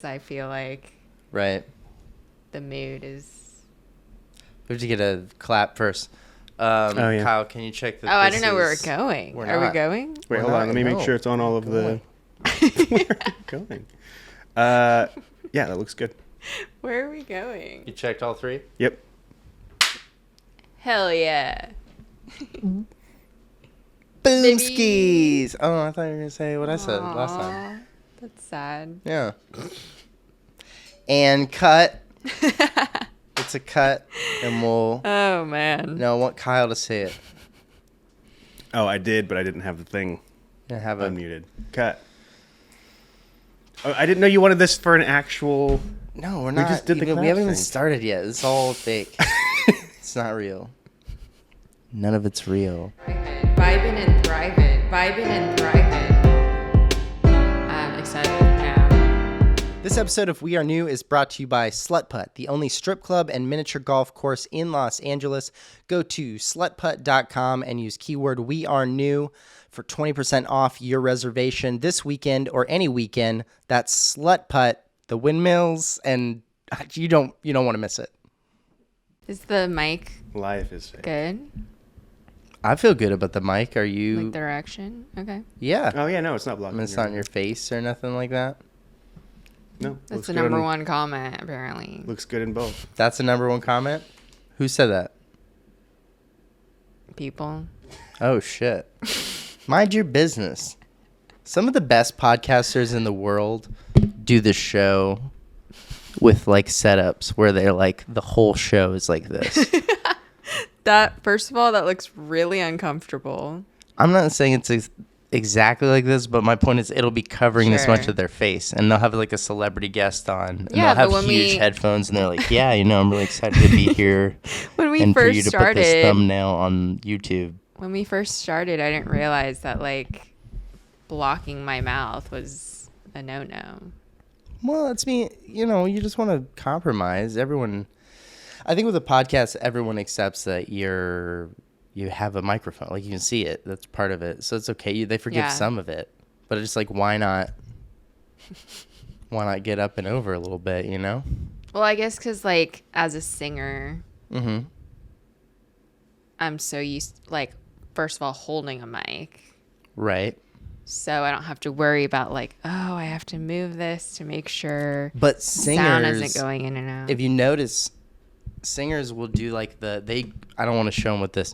I feel like Right. the mood is... We have to get a clap first. Yeah. Kyle, can you check that? Oh, I don't know where we're going. Are we going? Wait, hold on. Let me make sure it's on all of the... Where are we going? Yeah, that looks good. Where are we going? You checked all three? Yep. Hell yeah. Boomskis! Oh, I thought you were going to say what I said last time. That's sad. Yeah. And cut. It's a cut, and we'll... Oh, man. No, I want Kyle to say it. Oh, I did, but I didn't have the thing Have unmuted. Cut. Oh, I didn't know you wanted this for an actual... No, we're not. just did the we clap haven't even thing. started yet. It's all fake. It's not real. None of it's real. Vibing and thriving. Vibing and thriving. I'm excited now. This episode of We Are New is brought to you by SLUTT, the only strip club and miniature golf course in Los Angeles. Go to slutputt.com and use keyword We Are New for 20% off your reservation this weekend or any weekend. That's SLUTT, the windmills, and you don't want to miss it. Is the mic Life is fake. good? I feel good about the mic. Are you? Like direction? Okay. Yeah. Oh, yeah, no, it's not I blocking. mean, it's not in your face or nothing like that. No. That's looks the good number on- one comment, apparently. Looks good in both. That's the number one comment? Who said that? People. Oh, shit. Mind your business. Some of the best podcasters in the world do the show with, like, setups where they're, like, the whole show is like this. That, first of all, that looks really uncomfortable. I'm not saying it's exactly like this, but my point is it'll be covering this much Sure. of their face, and they'll have, like, a celebrity guest on, and Yeah, they'll but have when huge we- headphones, and they're like, yeah, I'm really excited to be here When we and for you first to put this started, thumbnail on YouTube. when we first started, I didn't realize that, like, blocking my mouth was a no-no. Well, that's me. You just want to compromise. I think with a podcast, everyone accepts that you have a microphone. Like, you can see it. That's part of it. So it's okay. They forgive Yeah. some of it. But it's like, why not get up and over a little bit, Well, I guess because, like, as a singer, Mm-hmm. I'm so used, like, first of all, holding a mic. Right. So I don't have to worry about, like, oh, I have to move this to make sure But sound singers, isn't going in and out. if you notice, singers will do like I don't want to show them with this.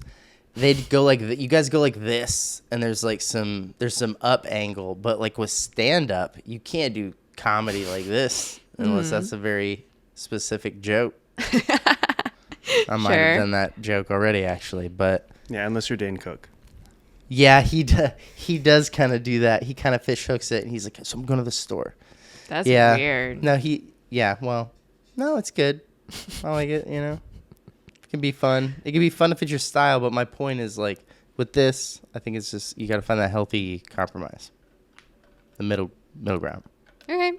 They'd go like you guys go like this, and there's some up angle, but like with stand up, you can't do comedy like this unless that's a very specific joke. I might have done that joke already, actually, but Yeah, unless you're Dane Cook. yeah, he does kind of do that. He kind of fish hooks it, and he's like, "So I'm going to the store." That's Yeah. weird. No, no, it's good. I like it, It can be fun. It can be fun if it's your style, but my point is, like, with this, I think it's just, you got to find that healthy compromise. The middle ground. Okay.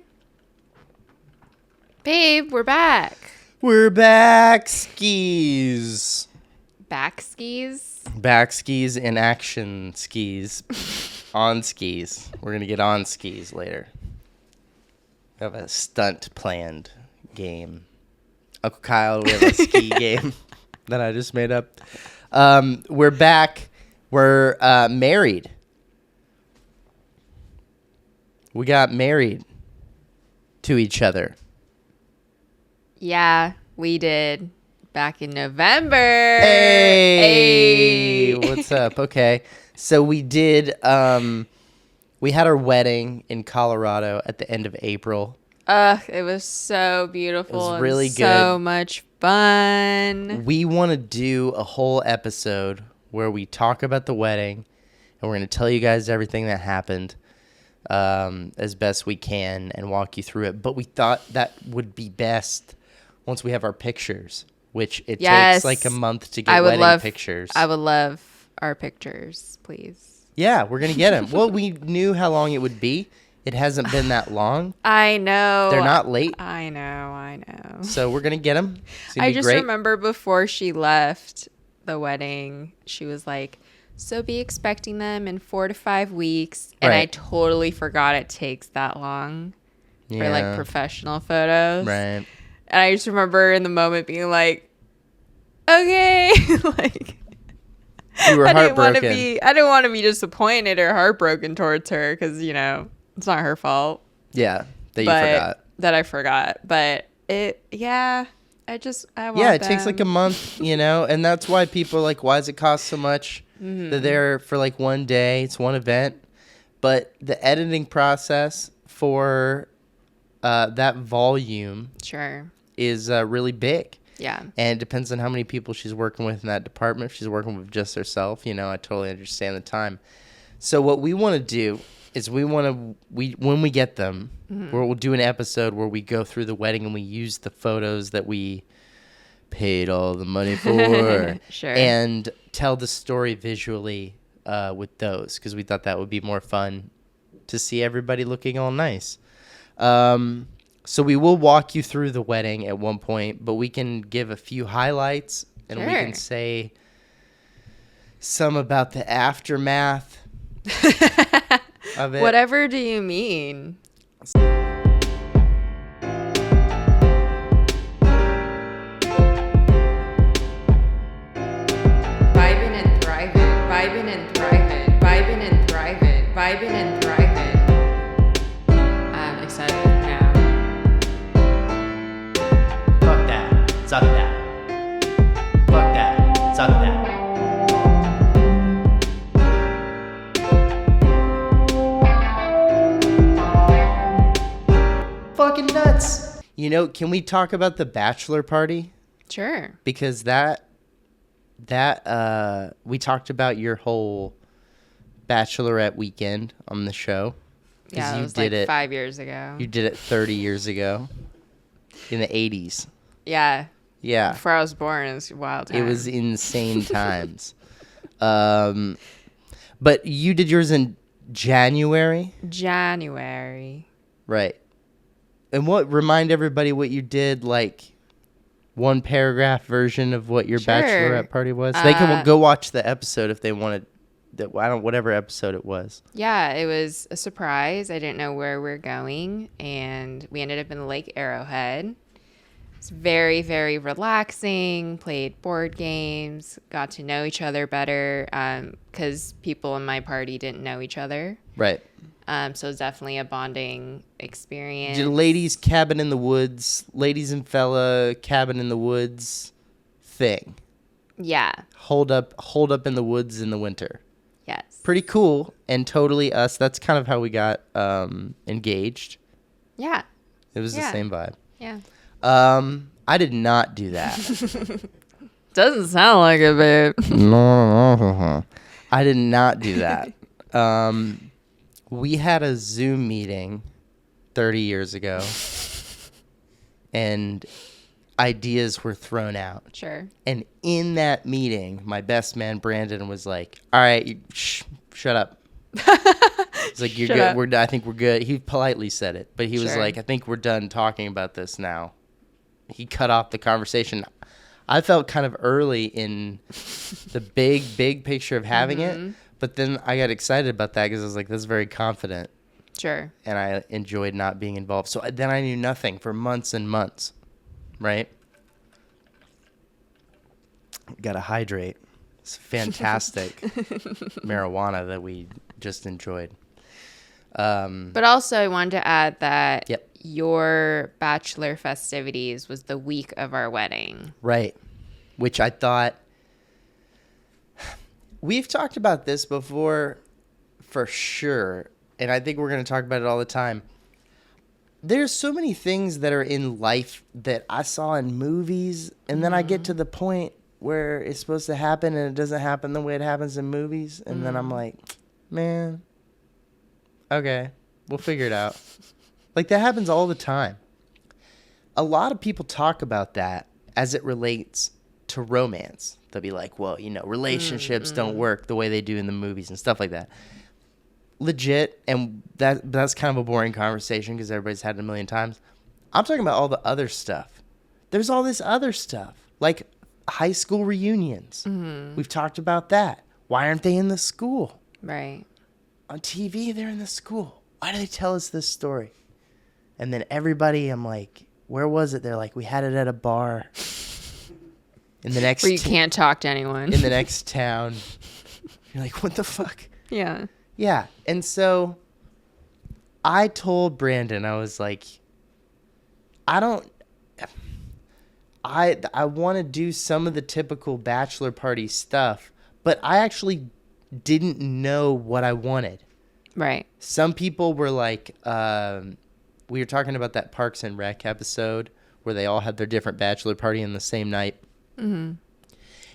Babe, we're back. We're back, skis. Back skis? Back skis in action skis. On skis. We're going to get on skis later. We have a stunt planned game. Uncle Kyle, we have a ski game that I just made up. We're back. We're married. We got married to each other. Yeah, we did. Back in November. Hey! What's up? Okay. So we did, we had our wedding in Colorado at the end of April. It was so beautiful. It was and really so good. much fun. We want to do a whole episode where we talk about the wedding, and we're going to tell you guys everything that happened as best we can and walk you through it. But we thought that would be best once we have our pictures, which it Yes. takes like a month to get wedding pictures. I would love our pictures, please. Yeah, we're going to get them. Well, we knew how long it would be. It hasn't been that long. I know. They're not late. I know. So we're going to get them. I just remember before she left the wedding, she was like, so be expecting them in 4 to 5 weeks. And I Right. totally forgot it takes that long. for like professional photos. Right. And I just remember in the moment being like, okay, like You were heartbroken. I didn't want to be disappointed or heartbroken towards her because, you know, it's not her fault. Yeah. That you forgot. That I forgot. But I want it takes like a month, you know, and that's why people are like, why does it cost so much? They're there for like one day. It's one event. But the editing process for that volume is really big. Yeah. And it depends on how many people she's working with in that department. If she's working with just herself, you know, I totally understand the time. So what we want to do is when we get them, we'll do an episode where we go through the wedding and we use the photos that we paid all the money for and tell the story visually with those, because we thought that would be more fun to see everybody looking all nice. So we will walk you through the wedding at one point, but we can give a few highlights and we can say some about the aftermath of it. Whatever do you mean? Vibing and thriving, vibing and thriving, vibing and thriving, vibing and thriving. I'm excited now. Fuck that. Suck that. Fuck that. Suck that. Fucking nuts. You know, can we talk about the bachelor party? Sure. Because we talked about your whole bachelorette weekend on the show. Yeah, it was like 5 years ago. You did it 30 years ago in the 80s. Yeah. Yeah. Before I was born, it was wild time. It was insane times. But you did yours in January? January. Right. And remind everybody what you did, like one paragraph version of what your bachelorette party was. They can go watch the episode if they wanted. Whatever episode it was. Yeah, it was a surprise. I didn't know where we were going, and we ended up in Lake Arrowhead. It's very, very relaxing. Played board games, got to know each other better because people in my party didn't know each other. Right. So it's definitely a bonding experience. Did a ladies' cabin in the woods, ladies and fella cabin in the woods thing. Yeah. Hold up in the woods in the winter. Yes. Pretty cool and totally us. That's kind of how we got engaged. Yeah. It was the same vibe. Yeah. I did not do that. Doesn't sound like it, babe. No. I did not do that. We had a Zoom meeting 30 years ago, and ideas were thrown out. Sure. And in that meeting, my best man, Brandon, was like, all right, shut up. He's like, you're good. I think we're good. He politely said it, but he was like, I think we're done talking about this now. He cut off the conversation. I felt kind of early in the big picture of having it. But then I got excited about that because I was like, that's very confident. Sure. And I enjoyed not being involved. So then I knew nothing for months and months. Right? Got to hydrate. It's fantastic marijuana that we just enjoyed. But also I wanted to add that your bachelor festivities was the week of our wedding. Right. Which I thought... We've talked about this before for sure, and I think we're going to talk about it all the time. There's so many things that are in life that I saw in movies, and then I get to the point where it's supposed to happen, and it doesn't happen the way it happens in movies, and then I'm like, man, okay, we'll figure it out. Like, that happens all the time. A lot of people talk about that as it relates to romance. They'll be like, well, you know, relationships don't work the way they do in the movies and stuff like that. Legit, and that's kind of a boring conversation because everybody's had it a million times. I'm talking about all the other stuff. There's all this other stuff, like high school reunions. We've talked about that. Why aren't they in the school? Right. On TV, they're in the school. Why do they tell us this story? And then everybody, I'm like, where was it? They're like, we had it at a bar in the next Where you can't talk to anyone. in the next town. You're like, what the fuck? Yeah. Yeah. And so I told Brandon, I was like, I want to do some of the typical bachelor party stuff, but I actually didn't know what I wanted. Right. Some people were like, we were talking about that Parks and Rec episode where they all had their different bachelor party in the same night. Mm-hmm.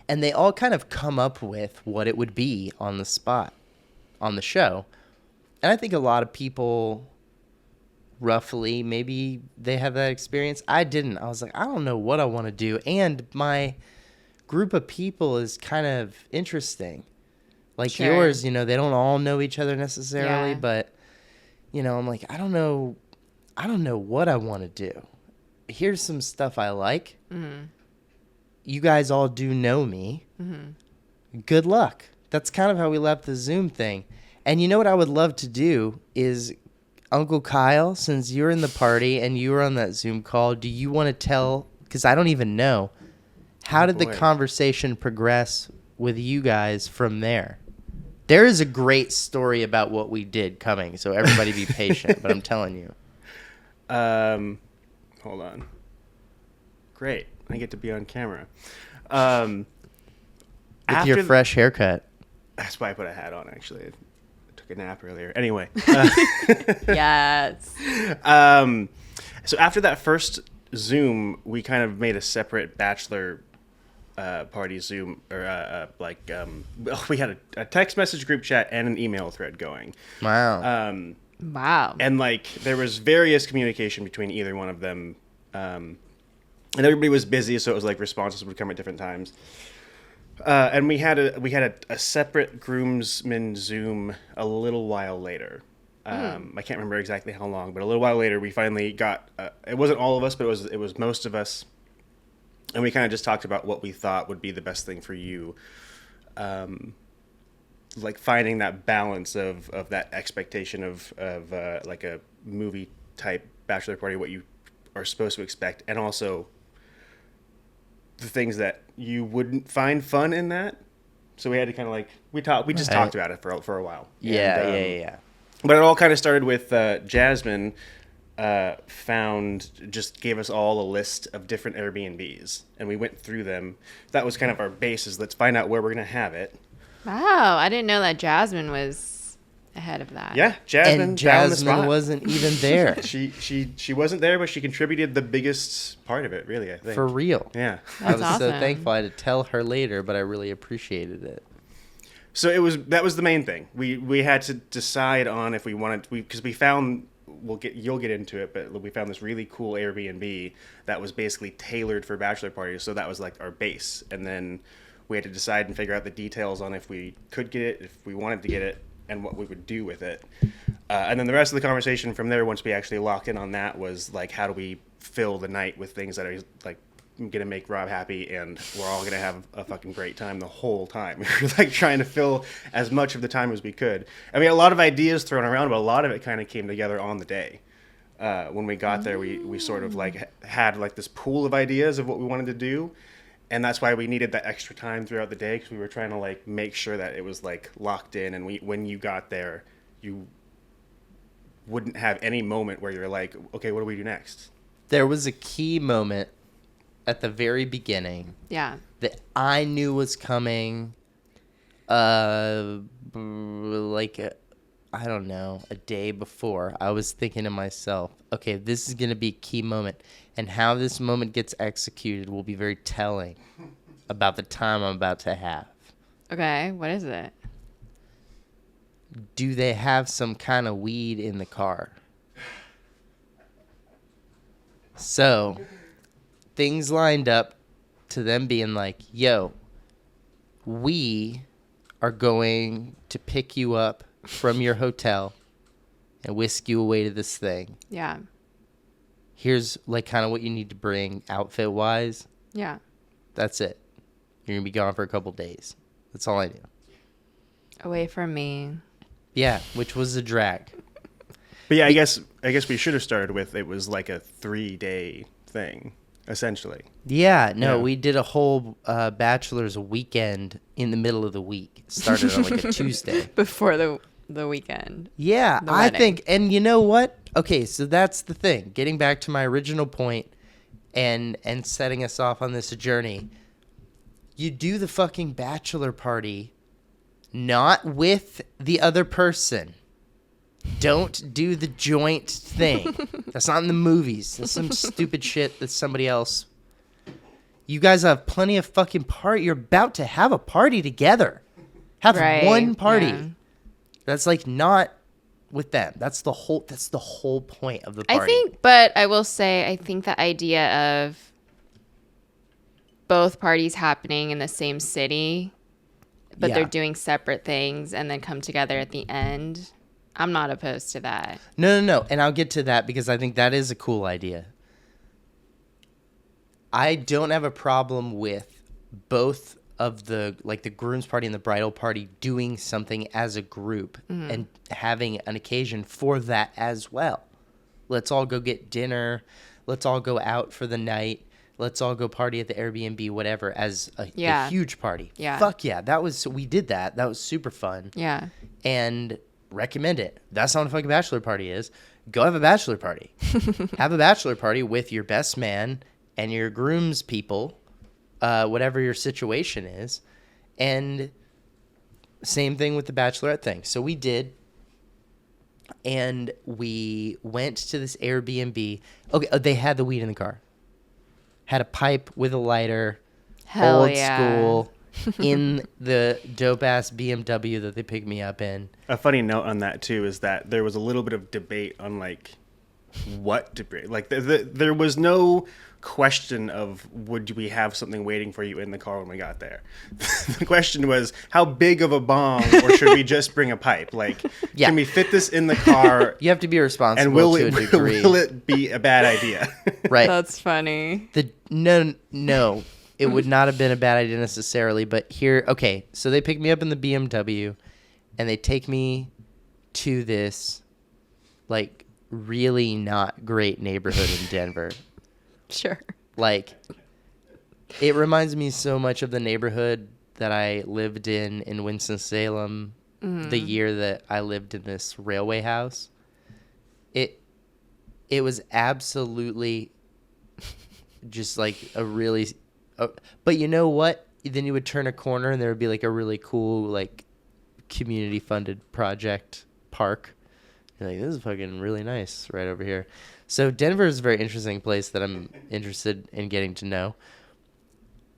And they all kind of come up with what it would be on the spot, on the show. And I think a lot of people, roughly, maybe they have that experience. I didn't. I was like, I don't know what I want to do. And my group of people is kind of interesting. Like Sure. yours, you know, they don't all know each other necessarily, Yeah. but, you know, I'm like, I don't know what I want to do. Here's some stuff I like. Mm-hmm. You guys all do know me. Mm-hmm. Good luck. That's kind of how we left the Zoom thing. And you know what I would love to do is, Uncle Kyle, since you're in the party and you were on that Zoom call, do you want to tell, because I don't even know, how did the conversation progress with you guys from there? There is a great story about what we did coming, so everybody be patient, but I'm telling you. Hold on. Great. I get to be on camera. With your fresh haircut. That's why I put a hat on, actually. I took a nap earlier. Anyway. Yes. So after that first Zoom, we kind of made a separate bachelor party Zoom, or we had a text message group chat and an email thread going. Wow. Wow. And like there was various communication between either one of them. And everybody was busy, so it was like responses would come at different times. And we had a separate groomsmen Zoom a little while later. I can't remember exactly how long, but a little while later we finally got. It wasn't all of us, but it was most of us, and we kind of just talked about what we thought would be the best thing for you. Like finding that balance of that expectation of like a movie type bachelor party, what you are supposed to expect, and also the things that you wouldn't find fun in that. So we had to kind of like we just talked about it for a while. Yeah, And, yeah. But it all kind of started with Jasmine gave us all a list of different Airbnbs, and we went through them. That was kind of our basis. Let's find out where we're gonna have it. Wow. I didn't know that Jasmine was ahead of that. Yeah, Jasmine. And down the Jasmine spot. wasn't even there. She wasn't there, but she contributed the biggest part of it, really, I think. For real. Yeah. I was That's so awesome. thankful. I had to tell her later, but I really appreciated it. So that was the main thing. We had to decide on if we wanted because we found you'll get into it, but we found this really cool Airbnb that was basically tailored for bachelor parties. So that was like our base, and then we had to decide and figure out the details on if we could get it, if we wanted to get it, and what we would do with it. And then the rest of the conversation from there, once we actually locked in on that, was like, how do we fill the night with things that are like gonna make Rob happy, and we're all gonna have a fucking great time the whole time. We were like trying to fill as much of the time as we could. I mean, a lot of ideas thrown around, but a lot of it kind of came together on the day. When we got there, we sort of like had like this pool of ideas of what we wanted to do. And that's why we needed that extra time throughout the day, because we were trying to like make sure that it was like locked in, and when you got there, you wouldn't have any moment where you're like, okay, what do we do next? There was a key moment at the very beginning Yeah. that I knew was coming, I don't know, a day before. I was thinking to myself, okay, this is going to be a key moment, and how this moment gets executed will be very telling about the time I'm about to have. Okay. What is it? Do they have some kind of weed in the car? So, things lined up to them being like, yo, we are going to pick you up from your hotel and whisk you away to this thing. Yeah. Here's like kind of what you need to bring outfit wise. Yeah. That's it. You're going to be gone for a couple days. That's all I do. Away from me. Yeah, which was a drag. But yeah, I guess we should have started with it was like a 3-day thing, essentially. Yeah, no, Yeah. we did a whole bachelor's weekend in the middle of the week. Started on like a Tuesday. Before the weekend. Yeah, The I wedding. think, and you know what? Okay, so that's the thing. Getting back to my original point and setting us off on this journey. You do the fucking bachelor party not with the other person. Don't do the joint thing. That's not in the movies. That's some stupid shit that somebody else. You guys have plenty of fucking party. You're about to have a party together. Have Right, one party. yeah. That's like not with them. That's the whole point of the party. I think, but I will say, I think the idea of both parties happening in the same city, but Yeah. they're doing separate things and then come together at the end. I'm not opposed to that. No. And I'll get to that because I think that is a cool idea. I don't have a problem with both of the groom's party and the bridal party doing something as a group and having an occasion for that as well. Let's all go get dinner. Let's all go out for the night. Let's all go party at the Airbnb, whatever, as a huge party. Yeah. Fuck yeah. We did that. That was super fun. Yeah. And recommend it. That's not what a fucking bachelor party is. Go have a bachelor party. Have a bachelor party with your best man and your groom's people, whatever your situation is. And same thing with the bachelorette thing. So we did. And we went to this Airbnb. Okay, they had the weed in the car. Had a pipe with a lighter. Hell old yeah. school. In the dope-ass BMW that they picked me up in. A funny note on that too is that there was a little bit of debate on like what to bring. Like there was no question of would we have something waiting for you in the car when we got there. The question was how big of a bong, or should we just bring a pipe? Like, Yeah. can we fit this in the car? You have to be responsible And will to a it degree. will it be a bad idea? Right. That's funny. No. It would not have been a bad idea necessarily, but here, okay, so they pick me up in the BMW, and they take me to this, like, really not great neighborhood in Denver. Sure. Like, it reminds me so much of the neighborhood that I lived in Winston-Salem the year that I lived in this railway house. It was absolutely just, like, a really... but you know what? Then you would turn a corner and there would be like a really cool like community funded project park. You're like, this is fucking really nice right over here. So Denver is a very interesting place that I'm interested in getting to know.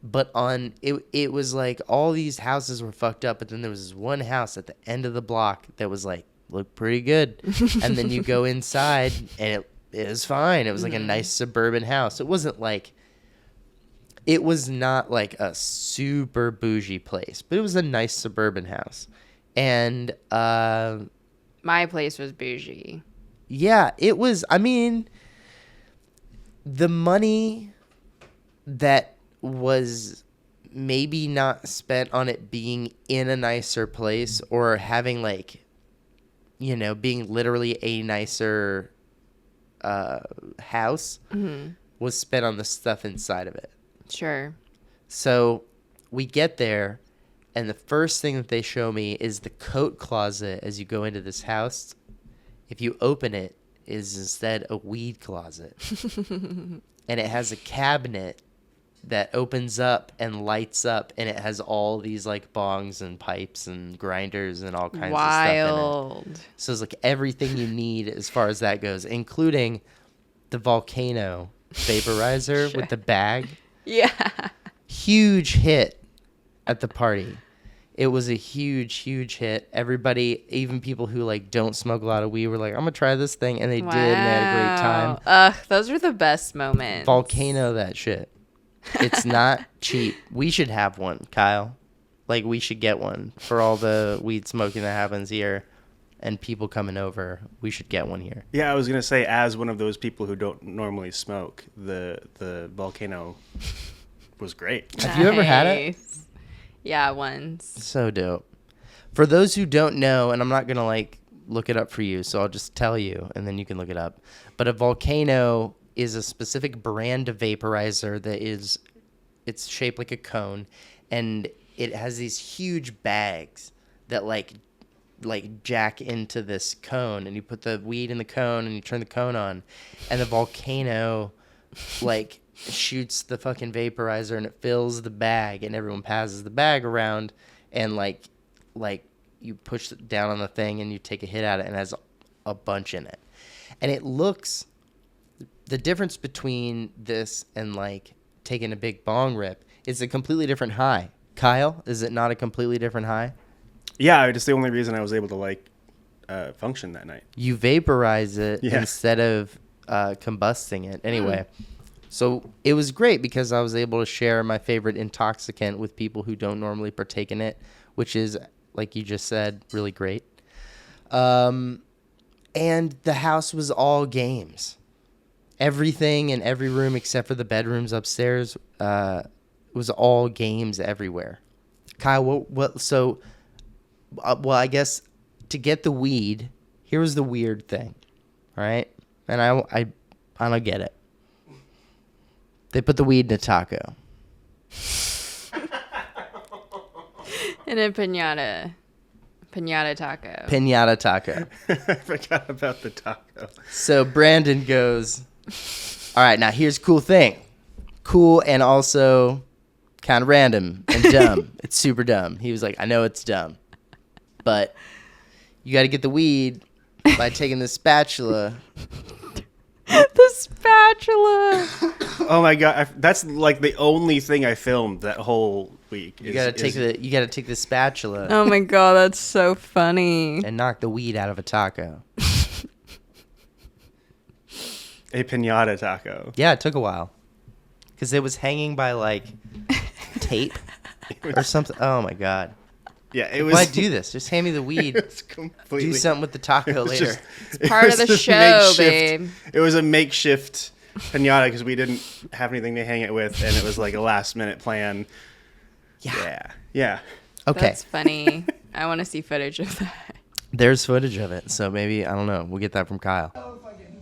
But it was like all these houses were fucked up, but then there was this one house at the end of the block that was like looked pretty good. And then you go inside and it was fine. It was like a nice suburban house. It was not like a super bougie place, but it was a nice suburban house. And My place was bougie. yeah, it was, I mean, the money that was maybe not spent on it being in a nicer place or having like, you know, being literally a nicer house was spent on the stuff inside of it. Sure. So we get there, and the first thing that they show me is the coat closet as you go into this house. If you open it, is instead a weed closet. And it has a cabinet that opens up and lights up, and it has all these like bongs and pipes and grinders and all kinds of stuff in it. Wild. So it's like everything you need as far as that goes, including the volcano vaporizer with the bag. Yeah. Huge hit at the party. It was a huge hit. Everybody, even people who like don't smoke a lot of weed, were like, I'm gonna try this thing, and they did, and they had a great time. Ugh, those were the best moments. Volcano that shit. It's not cheap. We should have one, Kyle. Like, we should get one for all the weed smoking that happens here and people coming over. We should get one here. Yeah, I was gonna say, as one of those people who don't normally smoke, the volcano was great. Have you ever had it? Yeah, once. So dope. For those who don't know, and I'm not gonna like look it up for you, so I'll just tell you, and then you can look it up. But a volcano is a specific brand of vaporizer that is, it's shaped like a cone, and it has these huge bags that like jack into this cone, and you put the weed in the cone and you turn the cone on, and the volcano like shoots the fucking vaporizer and it fills the bag, and everyone passes the bag around, and like you push it down on the thing and you take a hit at it, and it has a bunch in it. And it looks, the difference between this and like taking a big bong rip is a completely different high. Kyle, is it not a completely different high? Yeah, it's the only reason I was able to like function that night. You vaporize it instead of combusting it. Anyway, so it was great because I was able to share my favorite intoxicant with people who don't normally partake in it, which is, like you just said, really great. And the house was all games. Everything in every room except for the bedrooms upstairs was all games everywhere. Kyle, what so... well, I guess to get the weed, here was the weird thing, all right? And I don't get it. They put the weed in a taco. In a piñata taco. Piñata taco. I forgot about the taco. So Brandon goes, all right, now here's a cool thing. Cool and also kind of random and dumb. It's super dumb. He was like, I know it's dumb, but you got to get the weed by taking the spatula. The spatula. Oh my god, that's like the only thing I filmed that whole week. You got to take the spatula Oh my god, that's so funny. and knock the weed out of a taco. a piñata taco. Yeah, it took a while because it was hanging by like tape or something. Oh my god. Yeah, it was. Why do this? Just hand me the weed. It was completely. Do something with the taco later. It's part of the show, babe. It was a makeshift piñata because we didn't have anything to hang it with, and it was like a last minute plan. Yeah. Okay. That's funny. I want to see footage of that. There's footage of it, so maybe, I don't know. We'll get that from Kyle. All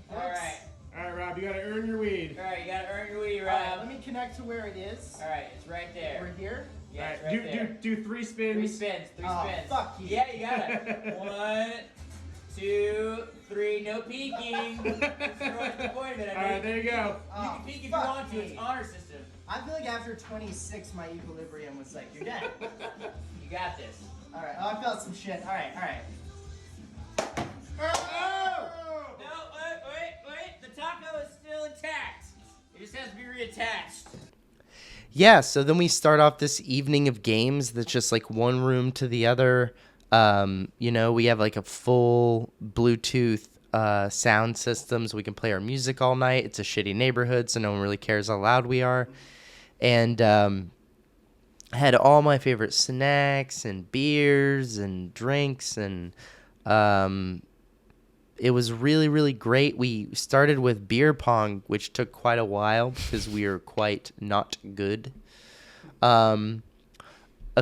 right, Rob, you gotta earn your weed. All right, you gotta earn your weed, All Rob. right, let me connect to where it is. All right, it's right there. Over here. Yeah, it's All right right, there. do 3 spins. 3 spins. 3 Oh, spins. fuck you. Yeah, you got it. 1, 2, 3. No peeking. That's the point of it. All right, there you go. You can peek if you want to. It's honor system. I feel like after 26, my equilibrium was like, you're dead. You got this. All right. Oh, I felt some shit. All right. Oh! No, wait. The taco is still intact. It just has to be reattached. Yeah, so then we start off this evening of games that's just like one room to the other. We have like a full Bluetooth sound system so we can play our music all night. It's a shitty neighborhood, so no one really cares how loud we are. And I had all my favorite snacks and beers and drinks, and it was really, really great. We started with beer pong, which took quite a while because we were quite not good. A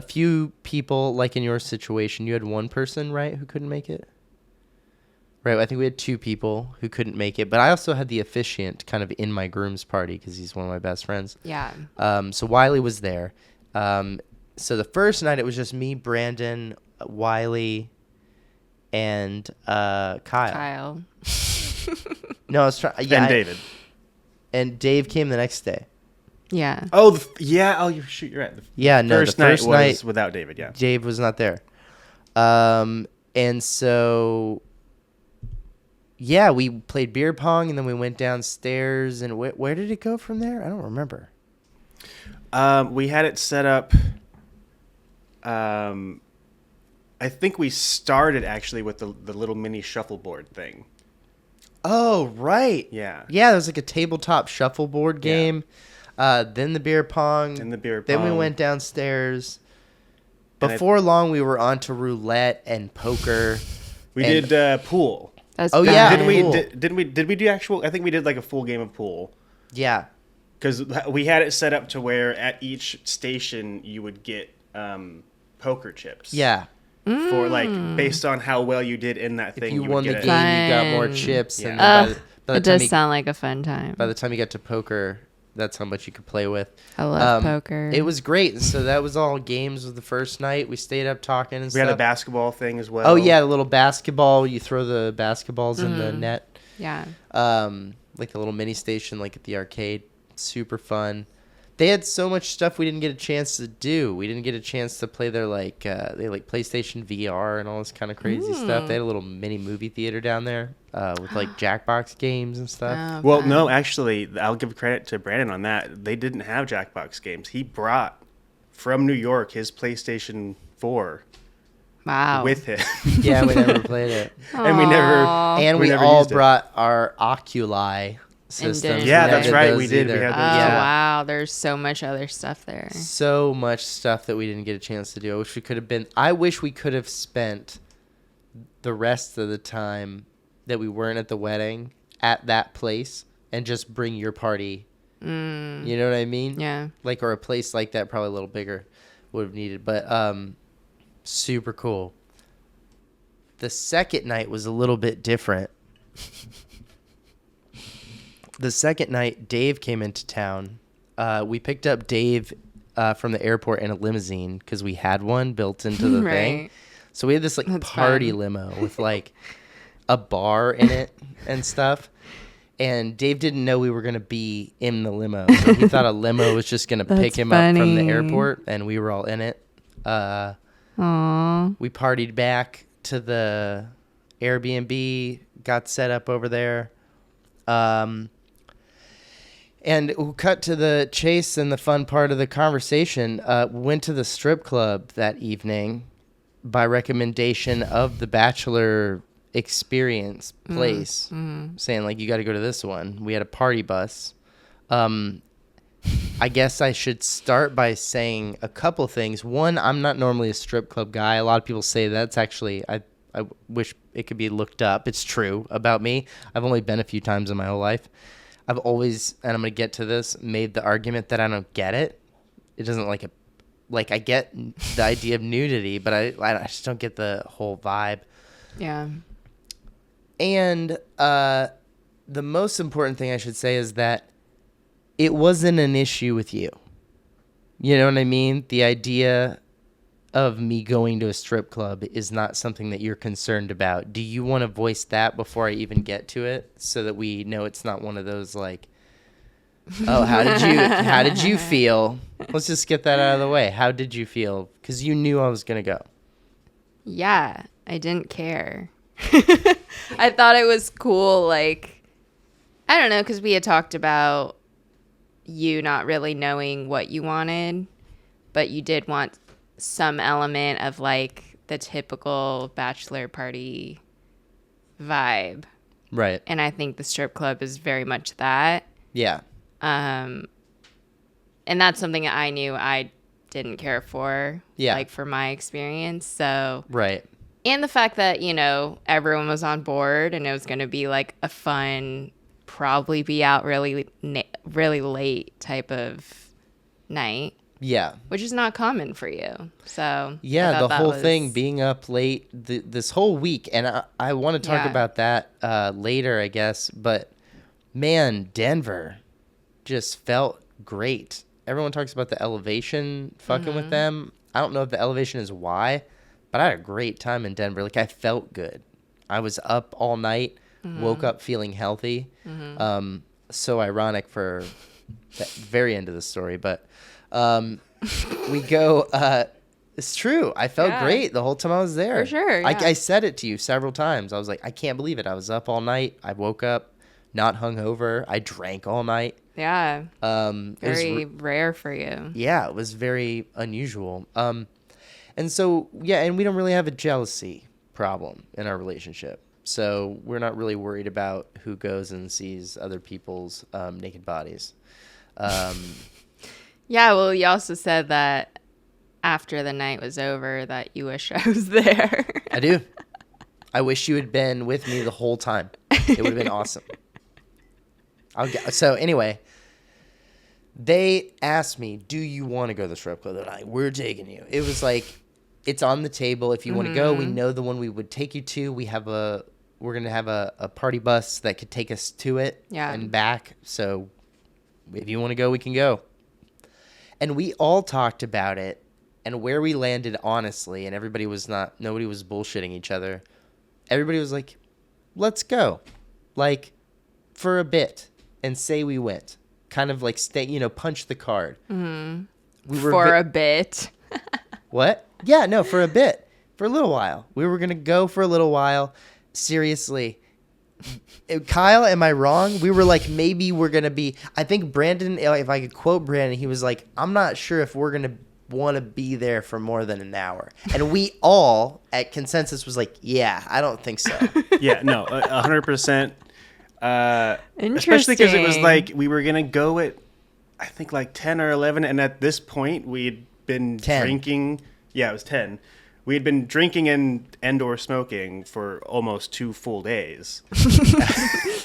few people, like in your situation, you had one person, right, who couldn't make it? Right, I think we had 2 people who couldn't make it, but I also had the officiant kind of in my groom's party because he's one of my best friends. Yeah. So Wiley was there. So the first night it was just me, Brandon, Wiley, and Kyle. No, I was trying. Yeah, and David. And Dave came the next day. Yeah. Oh, you're right. The first night was without David. Yeah. Dave was not there. And so, yeah, we played beer pong, and then we went downstairs. And where did it go from there? I don't remember. We had it set up. I think we started actually with the little mini shuffleboard thing. Oh, right. Yeah. Yeah, there was like a tabletop shuffleboard game. Then the beer pong. Then we went downstairs. Before long, we were on to roulette and poker. We did pool. That's yeah. Didn't we do actual? I think we did like a full game of pool. Yeah. Because we had it set up to where at each station you would get poker chips. Yeah. for like based on how well you did in that If thing. you would won the get game, it. you got more Fun. chips. Yeah. And then by the It time does you, sound like a fun time. by the time you got to poker, that's how much you could play with. I love poker. It was great. So that was all games of the first night. We stayed up talking and We stuff. had a basketball thing as well. Oh yeah, the little basketball. You throw the basketballs in the net. Yeah. Like the little mini station, like at the arcade. Super fun. They had so much stuff we didn't get a chance to do. We didn't get a chance to play their they like PlayStation VR and all this kind of crazy stuff. They had a little mini movie theater down there with like Jackbox games and stuff. Oh, Well, fun. no, actually, I'll give credit to Brandon on that. They didn't have Jackbox games. He brought from New York his PlayStation 4 Wow. with him. Yeah, we never played it. And we never. And we never all used it. brought our Oculi systems. didn't Yeah, play. that's did right. those We did. either. We had Oh, those. Yeah. wow. There's so much other stuff there. So much stuff that we didn't get a chance to do. I wish we could have spent the rest of the time that we weren't at the wedding at that place and just bring your party. You know what I mean? Yeah. Like, or a place like that, probably a little bigger, would have needed. But super cool. The second night was a little bit different. The second night, Dave came into town. We picked up Dave from the airport in a limousine because we had one built into the thing. Right. So we had this like That's party fun. limo with like a bar in it and stuff. And Dave didn't know we were going to be in the limo. So he thought a limo was just going to pick That's him up from the funny. airport, and we were all in it. Aww. We partied back to the Airbnb, got set up over there. And we'll cut to the chase and the fun part of the conversation. Went to the strip club that evening by recommendation of the Bachelor experience place, saying, like, you got to go to this one. We had a party bus. I guess I should start by saying a couple things. One, I'm not normally a strip club guy. A lot of people say that's actually, I wish it could be looked up. It's true about me. I've only been a few times in my whole life. I've always, and I'm going to get to this, made the argument that I don't get it. It doesn't I get the idea of nudity, but I just don't get the whole vibe. Yeah. And the most important thing I should say is that it wasn't an issue with you. You know what I mean? The idea of me going to a strip club is not something that you're concerned about. Do you want to voice that before I even get to it, so that we know it's not one of those like, oh, how did you feel? Let's just get that out of the way. How did you feel? Because you knew I was going to go. Yeah. I didn't care. I thought it was cool. Like, I don't know, because we had talked about you not really knowing what you wanted, but you did want some element of like the typical bachelor party vibe. Right. And I think the strip club is very much that. Yeah. And that's something I knew I didn't care for. Yeah. Like for my experience. So, Right. and the fact that, you know, everyone was on board and it was going to be like a fun, probably be out really late type of night. Yeah. Which is not common for you. So I Yeah, thought the that whole was- thing being up late this whole week, and I want to talk Yeah. about that later, I guess. But man, Denver just felt great. Everyone talks about the elevation fucking with them. I don't know if the elevation is why, but I had a great time in Denver. Like, I felt good. I was up all night, woke up feeling healthy. So ironic for the very end of the story, but we go. It's true. I felt Yeah. great the whole time I was there. For sure, yeah. I said it to you several times. I was like, I can't believe it. I was up all night. I woke up not hungover. I drank all night. Yeah. It was Very rare for you. yeah, it was very unusual. And so, yeah, and we don't really have a jealousy problem in our relationship. So we're not really worried about who goes and sees other people's naked bodies. Yeah, well, you also said that after the night was over that you wish I was there. I do. I wish you had been with me the whole time. It would have been awesome. So anyway, they asked me, do you want to go to the strip club? They're like, we're taking you. It was like, it's on the table. If you want to go, we know the one we would take you to. We're going to have a party bus that could take us to it and back. So if you want to go, we can go. And we all talked about it and where we landed honestly, and nobody was bullshitting each other. Everybody was like, let's go. Like, for a bit, and say we went. Kind of like punch the card. Mm-hmm. We were for a bit. What? Yeah, no, for a bit. For a little while. We were going to go for a little while. Seriously. Kyle, am I wrong? We were like, maybe we're going to be... I think Brandon, if I could quote Brandon, he was like, I'm not sure if we're going to want to be there for more than an hour. And we all, at consensus, was like, yeah, I don't think so. Yeah, no, 100%. Especially because it was like we were going to go at, I think, like 10 or 11. And at this point, we'd been 10. drinking. Yeah, it was 10. We had been drinking and or smoking for almost 2 full days.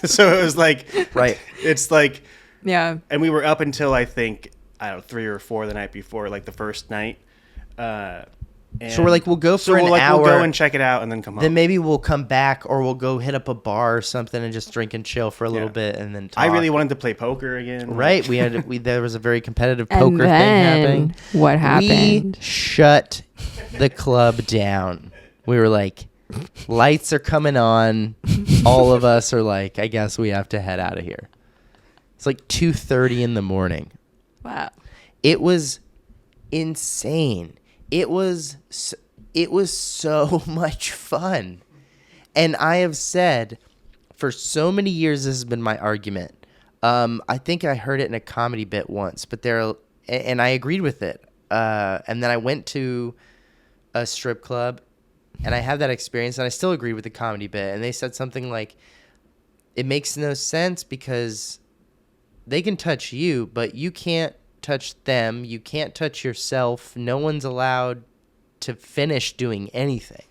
So it was like, right. It's like, yeah. And we were up until I think, I don't know, 3 or 4 the night before, like the first night. So we're like, we'll go for an hour. We'll go and check it out and then come home. Then maybe we'll come back, or we'll go hit up a bar or something and just drink and chill for a little bit and then talk. I really wanted to play poker again. Right. There was a very competitive poker thing happening. What happened? We shut the club down. We were like, lights are coming on. All of us are like, I guess we have to head out of here. It's like 2:30 in the morning. Wow. It was insane. It was so much fun. And I have said for so many years, this has been my argument. I think I heard it in a comedy bit once, and I agreed with it. And then I went to a strip club and I had that experience, and I still agree with the comedy bit. And they said something like, it makes no sense because they can touch you, but you can't touch them. You can't touch yourself. No one's allowed to finish doing anything.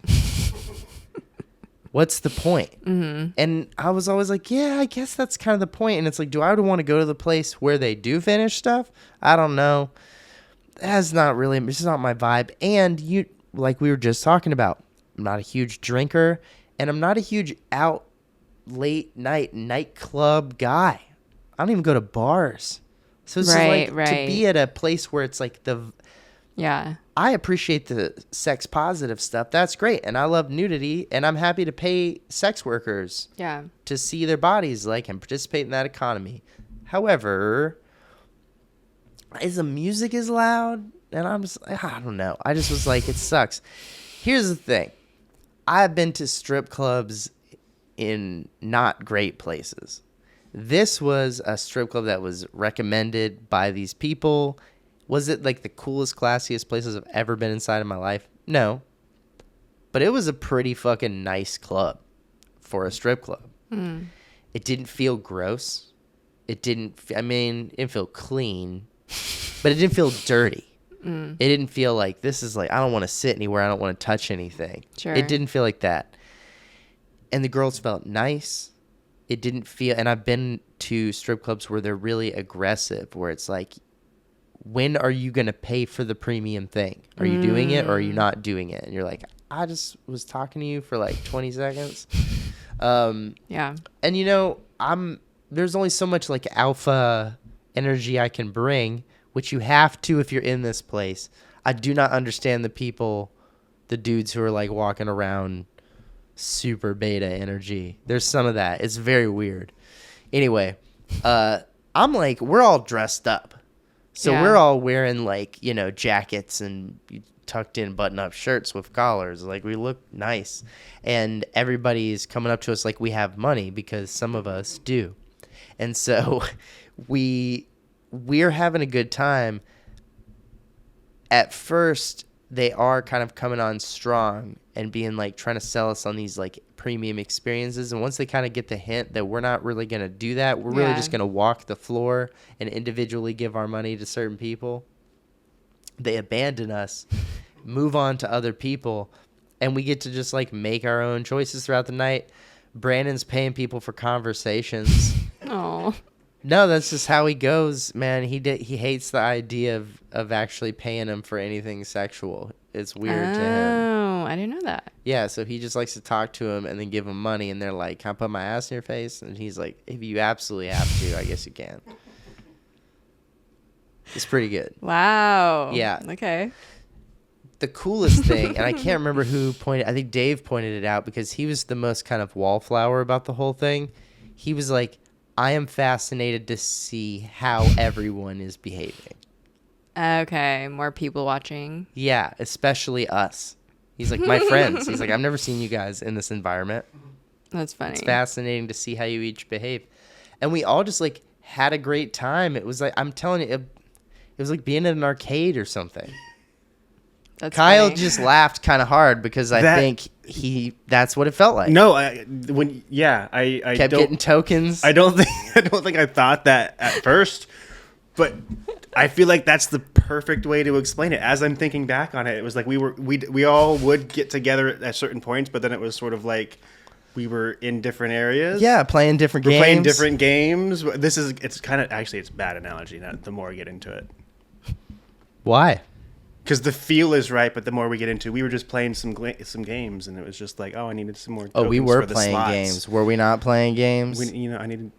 What's the point? Mm-hmm. And I was always like, yeah, I guess that's kind of the point. And it's like, do I want to go to the place where they do finish stuff? I don't know. It's not my vibe. And you, like we were just talking about, I'm not a huge drinker, and I'm not a huge out late night nightclub guy. I don't even go to bars. So it's right. to be at a place where it's like yeah. I appreciate the sex positive stuff. That's great. And I love nudity, and I'm happy to pay sex workers to see their bodies and participate in that economy. However, the music is loud, and I don't know. I just was like, it sucks. Here's the thing. I've been to strip clubs in not great places. This was a strip club that was recommended by these people. Was it like the coolest, classiest places I've ever been inside in my life? No. But it was a pretty fucking nice club for a strip club. Mm. It didn't feel gross. It didn't feel clean, but it didn't feel dirty. Mm. It didn't feel like this is like, I don't want to sit anywhere. I don't want to touch anything. Sure. It didn't feel like that. And the girls felt nice. It didn't feel, and I've been to strip clubs where they're really aggressive, where it's like, when are you going to pay for the premium thing? Are you doing it or are you not doing it? And you're like, I just was talking to you for like 20 seconds. Yeah. And there's only so much like alpha energy I can bring, which you have to if you're in this place. I do not understand the dudes who are like walking around super beta energy. There's some of that. It's very weird. Anyway, I'm like, we're all dressed up. So we're all wearing jackets and tucked in button up shirts with collars. Like, we look nice. And everybody's coming up to us like we have money, because some of us do. And so we're having a good time. At first, they are kind of coming on strong and being like trying to sell us on these like premium experiences. And once they kind of get the hint that we're not really going to do that, we're really just going to walk the floor and individually give our money to certain people, they abandon us, move on to other people, and we get to just like make our own choices throughout the night. Brandon's paying people for conversations. Oh. No, that's just how he goes, man. He hates the idea of actually paying him for anything sexual. it's weird to him. Oh, I didn't know that. Yeah, so he just likes to talk to him and then give him money, and they're like, "Can I put my ass in your face?" And he's like, "If you absolutely have to, I guess you can." It's pretty good. Wow. Yeah. Okay. The coolest thing, and I can't remember who pointed, I think Dave pointed it out because he was the most kind of wallflower about the whole thing. He was like, I am fascinated to see how everyone is behaving. Okay. More people watching. Yeah, especially us. He's like, my friends. He's like, I've never seen you guys in this environment. That's funny. It's fascinating to see how you each behave. And we all just like had a great time. It was like, I'm telling you, it was like being at an arcade or something. That's Kyle funny. just laughed kind of hard because I think that's what it felt like. No, I Kept getting tokens. I don't think I thought that at first, but I feel like that's the perfect way to explain it. As I'm thinking back on it, it was like we all would get together at certain points, but then it was sort of like we were in different areas. Yeah, playing different games. We're playing different games. It's kind of actually it's a bad analogy. The more I get into it, Why? because the feel is right, but the more we get into, we were just playing some games, and it was just like, oh, I needed some more. Oh, we tokens were for the playing slots. games. Were we not playing games? I needed.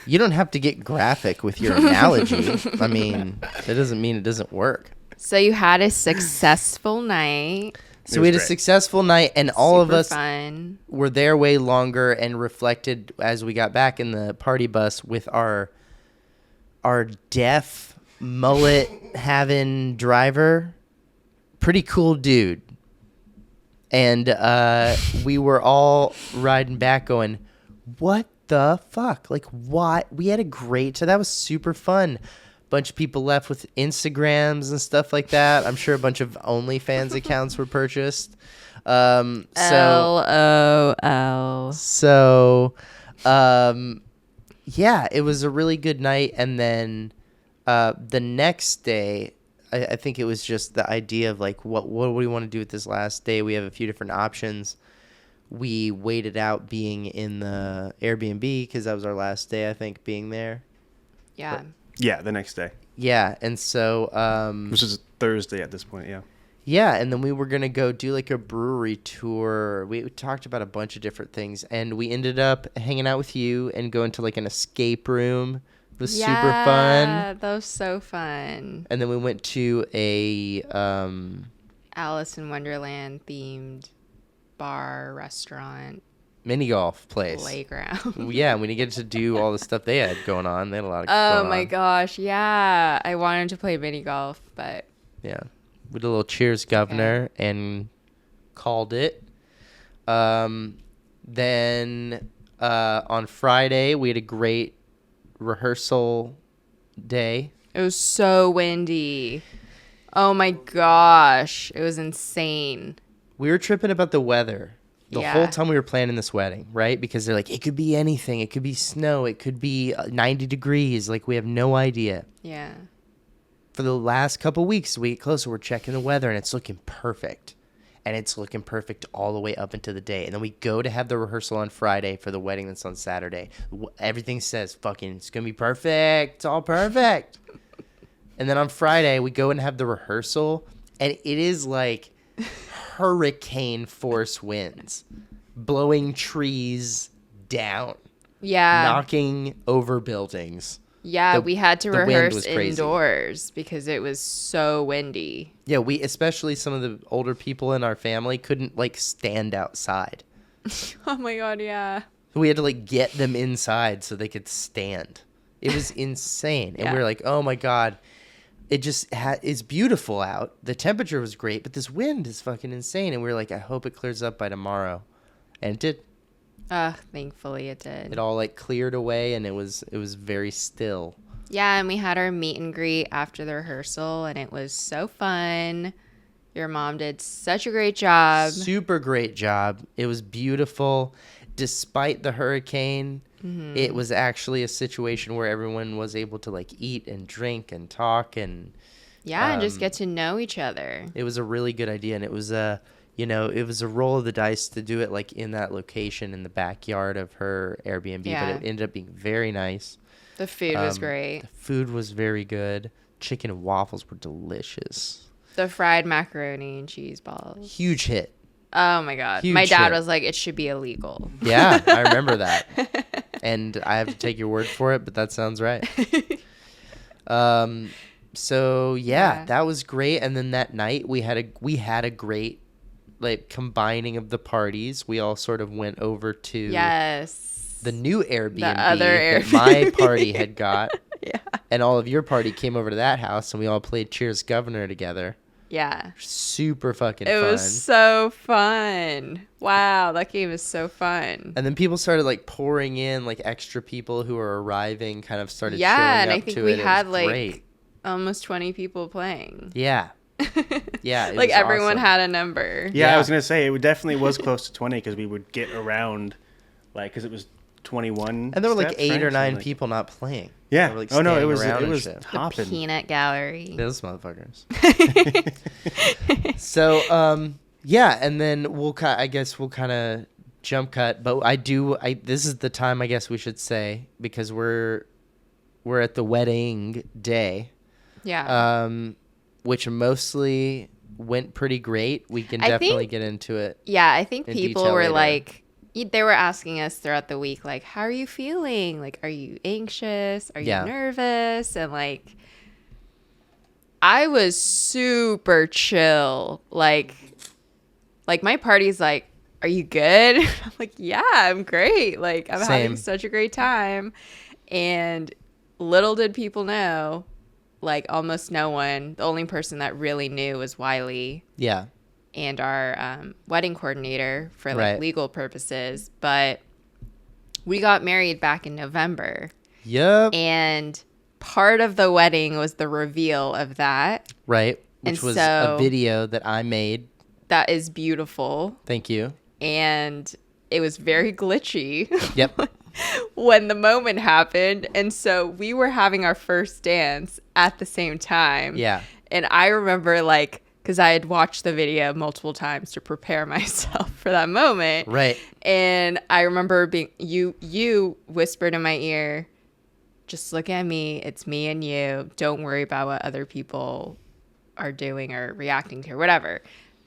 You don't have to get graphic with your analogy. I mean, that doesn't mean it doesn't work. So you had a successful night. So we had a great. successful night, and all of Super us fun. were there way longer and reflected as we got back in the party bus with our deaf mullet having driver. Pretty cool dude. And we were all riding back going, what the fuck? Like, what? We had a great, so that was super fun. Bunch of people left with Instagrams and stuff like that. I'm sure a bunch of OnlyFans accounts were purchased. LOL. Yeah, it was a really good night. And then the next day, I think it was just the idea of like, what do we want to do with this last day? We have a few different options. We waited out being in the Airbnb because that was our last day, I think, being there. Yeah. Yeah, the next day, Yeah, and so which is Thursday at this point. Yeah. yeah, and then we were gonna go do like a brewery tour. We talked about a bunch of different things, and we ended up hanging out with you and going to like an escape room. It was super fun. Yeah, that was so fun. And then we went to a Alice in Wonderland themed bar, restaurant, mini golf place. playground. Yeah, we didn't get to do all the stuff they had going on. They had a lot of Oh going my on. gosh, yeah. I wanted to play mini golf, but Yeah. We did a little cheers, governor, and called it. Then on Friday, we had a great rehearsal day. it was so windy. Oh my gosh, it was insane. We were tripping about the weather the Yeah. whole time we were planning this wedding, right? Because they're like, it could be anything. It could be snow. It could be 90 degrees. Like, we have no idea. Yeah. For the last couple weeks, we get closer, we're checking the weather, and it's looking perfect. And it's looking perfect all the way up into the day. And then we go to have the rehearsal on Friday for the wedding that's on Saturday. Everything says, fucking, it's going to be perfect. It's all perfect. And then on Friday, we go and have the rehearsal, and it is like hurricane force winds, blowing trees down, Yeah. knocking over buildings. Yeah, we had to the wind rehearse was crazy. indoors because it was so windy. Yeah, we, especially some of the older people in our family, couldn't like stand outside. Oh my god, yeah. We had to like get them inside so they could stand. It was insane. And we Yeah. were like, oh my God, it just it's beautiful out. The temperature was great, but this wind is fucking insane. And we were like, I hope it clears up by tomorrow. And it did. Thankfully it did. It all like cleared away, and it was very still. Yeah, and we had our meet and greet after the rehearsal, and it was so fun. Your mom did such a great job. Super great job. It was beautiful. Despite the hurricane, it was actually a situation where everyone was able to like eat and drink and talk, and Yeah, and just get to know each other. it was a really good idea. And it was it was a roll of the dice to do it like in that location in the backyard of her Airbnb, Yeah. but it ended up being very nice. The food was great. The food was very good. Chicken and waffles were delicious. The fried macaroni and cheese balls. Huge hit. Oh my God. Huge My dad hit. was like, it should be illegal. Yeah, I remember that. And I have to take your word for it, but that sounds right. So yeah, that was great. And then that night we had a great like combining of the parties. We all sort of went over to the new Airbnb that my party had got. Yeah. And all of your party came over to that house and we all played Cheers Governor together. Yeah. Super fucking fun. It was so fun. Wow, that game is so fun. And then people started like pouring in, like extra people who were arriving kind of started showing and up I think to we it. had It was like great. almost 20 people playing. Yeah. Yeah. It Like was everyone awesome. had a number. Yeah, I was gonna say it definitely was close to 20 because we would get around, like, because it was 21. And there were like steps, 8 right? or 9 So, like, people not playing. Yeah. They were, like, Oh no, it standing was around and shit. The hopping. peanut gallery. Those motherfuckers. So, yeah, and then I guess we'll kind of jump cut, but this is the time I guess we should say, because we're at the wedding day. Yeah. Which mostly went pretty great. We can definitely get into it. Yeah, I think in people detail were later. like, they were asking us throughout the week, like, how are you feeling? Like, are you anxious? Are you nervous? And like, I was super chill. Like my party's like, are you good? I'm like, yeah, I'm great. Like, I'm having such a great time. And little did people know, like almost no one, the only person that really knew was Wiley. Yeah. And our wedding coordinator for like legal purposes. But we got married back in November. Yep. And part of the wedding was the reveal of that. Right. Which was a video that I made. That is beautiful. Thank you. And it was very glitchy. Yep. When the moment happened. And so we were having our first dance at the same time. Yeah. And I remember like, because I had watched the video multiple times to prepare myself for that moment. Right. And I remember you whispered in my ear, just look at me. It's me and you. Don't worry about what other people are doing or reacting to or whatever.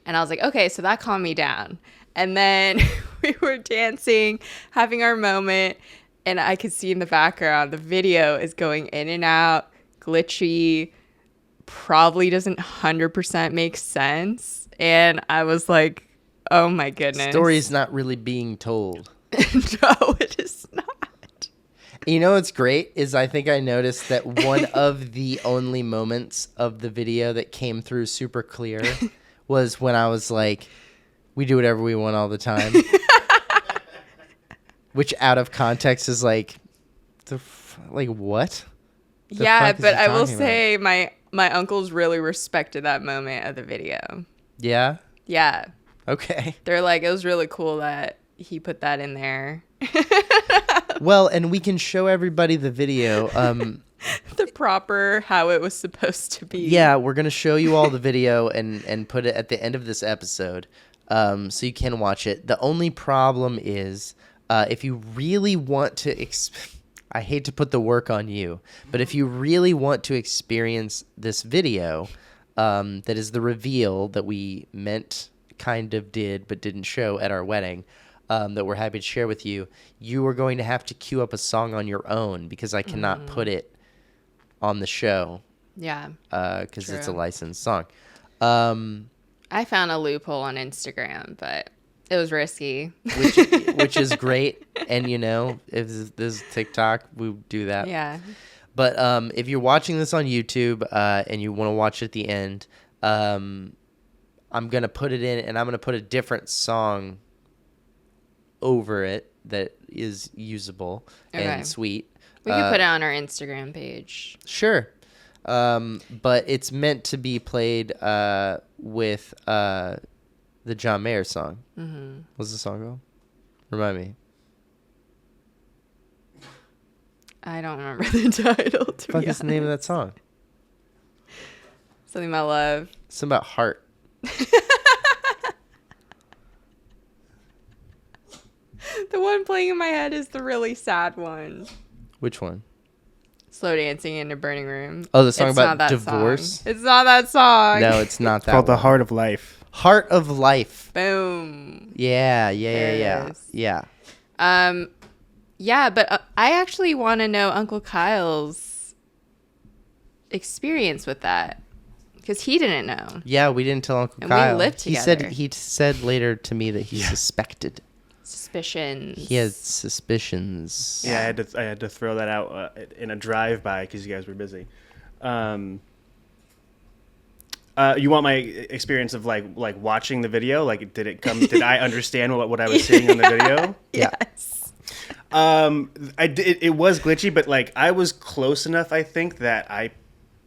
And I was like, okay, so that calmed me down. And then we were dancing, having our moment. And I could see in the background, the video is going in and out, glitchy, probably doesn't 100% make sense. And I was like, oh my goodness. Story's not really being told. No, it is not. You know what's great is I think I noticed that one of the only moments of the video that came through super clear was when I was like, we do whatever we want all the time. Which out of context is like, like what? Yeah, but I will say my uncles really respected that moment of the video. Yeah? Yeah. Okay. They're like, it was really cool that he put that in there. Well, and we can show everybody the video. The proper how it was supposed to be. Yeah, we're going to show you all the video and put it at the end of this episode so you can watch it. The only problem is if you really want to... I hate to put the work on you, but if you really want to experience this video, that is the reveal that we kind of did, but didn't show at our wedding, that we're happy to share with you, you are going to have to queue up a song on your own because I cannot put it on the show. Yeah. Because it's a licensed song. I found a loophole on Instagram, but it was risky. which is great. And, you know, if this is TikTok, we do that. Yeah. But if you're watching this on YouTube and you want to watch at the end, I'm going to put it in and I'm going to put a different song over it that is usable and sweet. We can put it on our Instagram page. Sure. But it's meant to be played with the John Mayer song. Mm-hmm. What's the song called? Remind me. I don't remember the title. What is the name of that song? Something about love. Something about heart. The one playing in my head is the really sad one. Which one? Slow Dancing in a Burning Room. Oh, the song It's about not that divorce? song. It's not that song. No, it's not that Called The one. Heart of Life. Heart of Life. Boom. Yeah. There it is. Yeah. Yeah, but I actually want to know Uncle Kyle's experience with that because he didn't know. Yeah, we didn't tell Uncle And we Kyle. lived He said together. he said later to me that he suspected. Suspicions. He had suspicions. Yeah, I had to throw that out in a drive-by because you guys were busy. You want my experience of like watching the video? Like, did it come? Did I understand what I was seeing on the video? Yeah. Yes. I did. It was glitchy, but like I was close enough. I think that I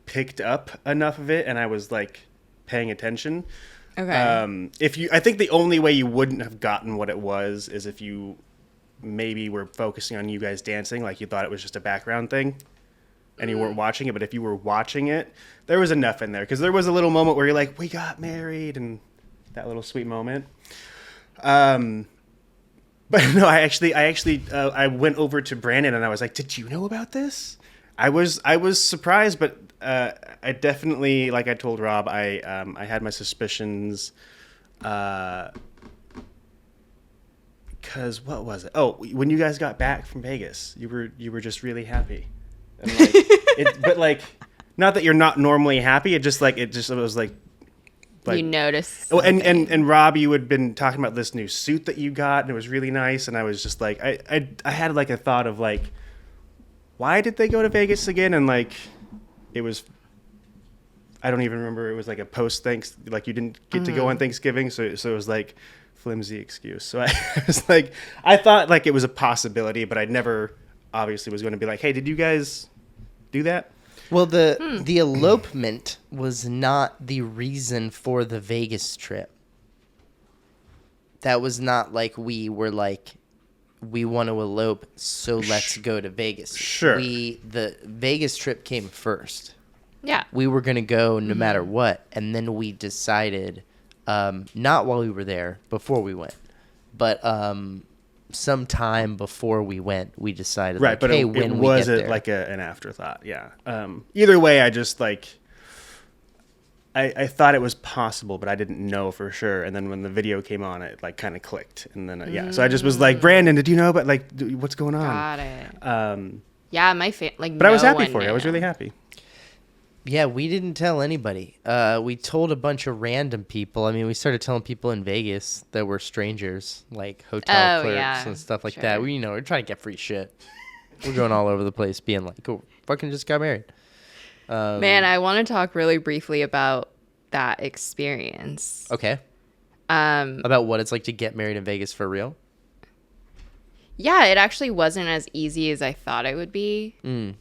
picked up enough of it, and I was like paying attention. Okay. I think the only way you wouldn't have gotten what it was is if you maybe were focusing on you guys dancing, like you thought it was just a background thing, and you weren't watching it. But if you were watching it, there was enough in there because there was a little moment where you're like, "We got married," and that little sweet moment. But no, I went over to Brandon and I was like, "Did you know about this?" I was surprised, but I definitely, like I told Rob, I had my suspicions. Because what was it? Oh, when you guys got back from Vegas, you were just really happy, and like, but like, not that you're not normally happy. It was like. You noticed. Oh, and Rob, you had been talking about this new suit that you got, and it was really nice. And I was just like, I had like a thought of like, why did they go to Vegas again? And like, it was, I don't even remember. It was like a like you didn't get to go on Thanksgiving, so it was like flimsy excuse. So I was like, I thought like it was a possibility, but I never obviously was going to be like, hey, did you guys do that? Well, the elopement was not the reason for the Vegas trip. That was not like we were like, we want to elope, so let's go to Vegas. Sure. The Vegas trip came first. Yeah. We were going to go no matter what, and then we decided, not while we were there, before we went, but sometime before we went, we decided, Right, like, but hey, it when we was get there. like an afterthought. Yeah. Either way, I just like I thought it was possible, but I didn't know for sure. And then when the video came on, it like kind of clicked. And then yeah, so I just was like, Brandon, did you know about like what's going on? Got it. Yeah, my like. But I was no happy one for you. I was knew. really happy. Yeah, we didn't tell anybody. We told a bunch of random people. I mean, we started telling people in Vegas that were strangers, like hotel clerks yeah, and stuff like sure. that. We're trying to get free shit. We're going all over the place being like, oh, fucking just got married. Man, I want to talk really briefly about that experience. Okay. About what it's like to get married in Vegas for real? Yeah, it actually wasn't as easy as I thought it would be. We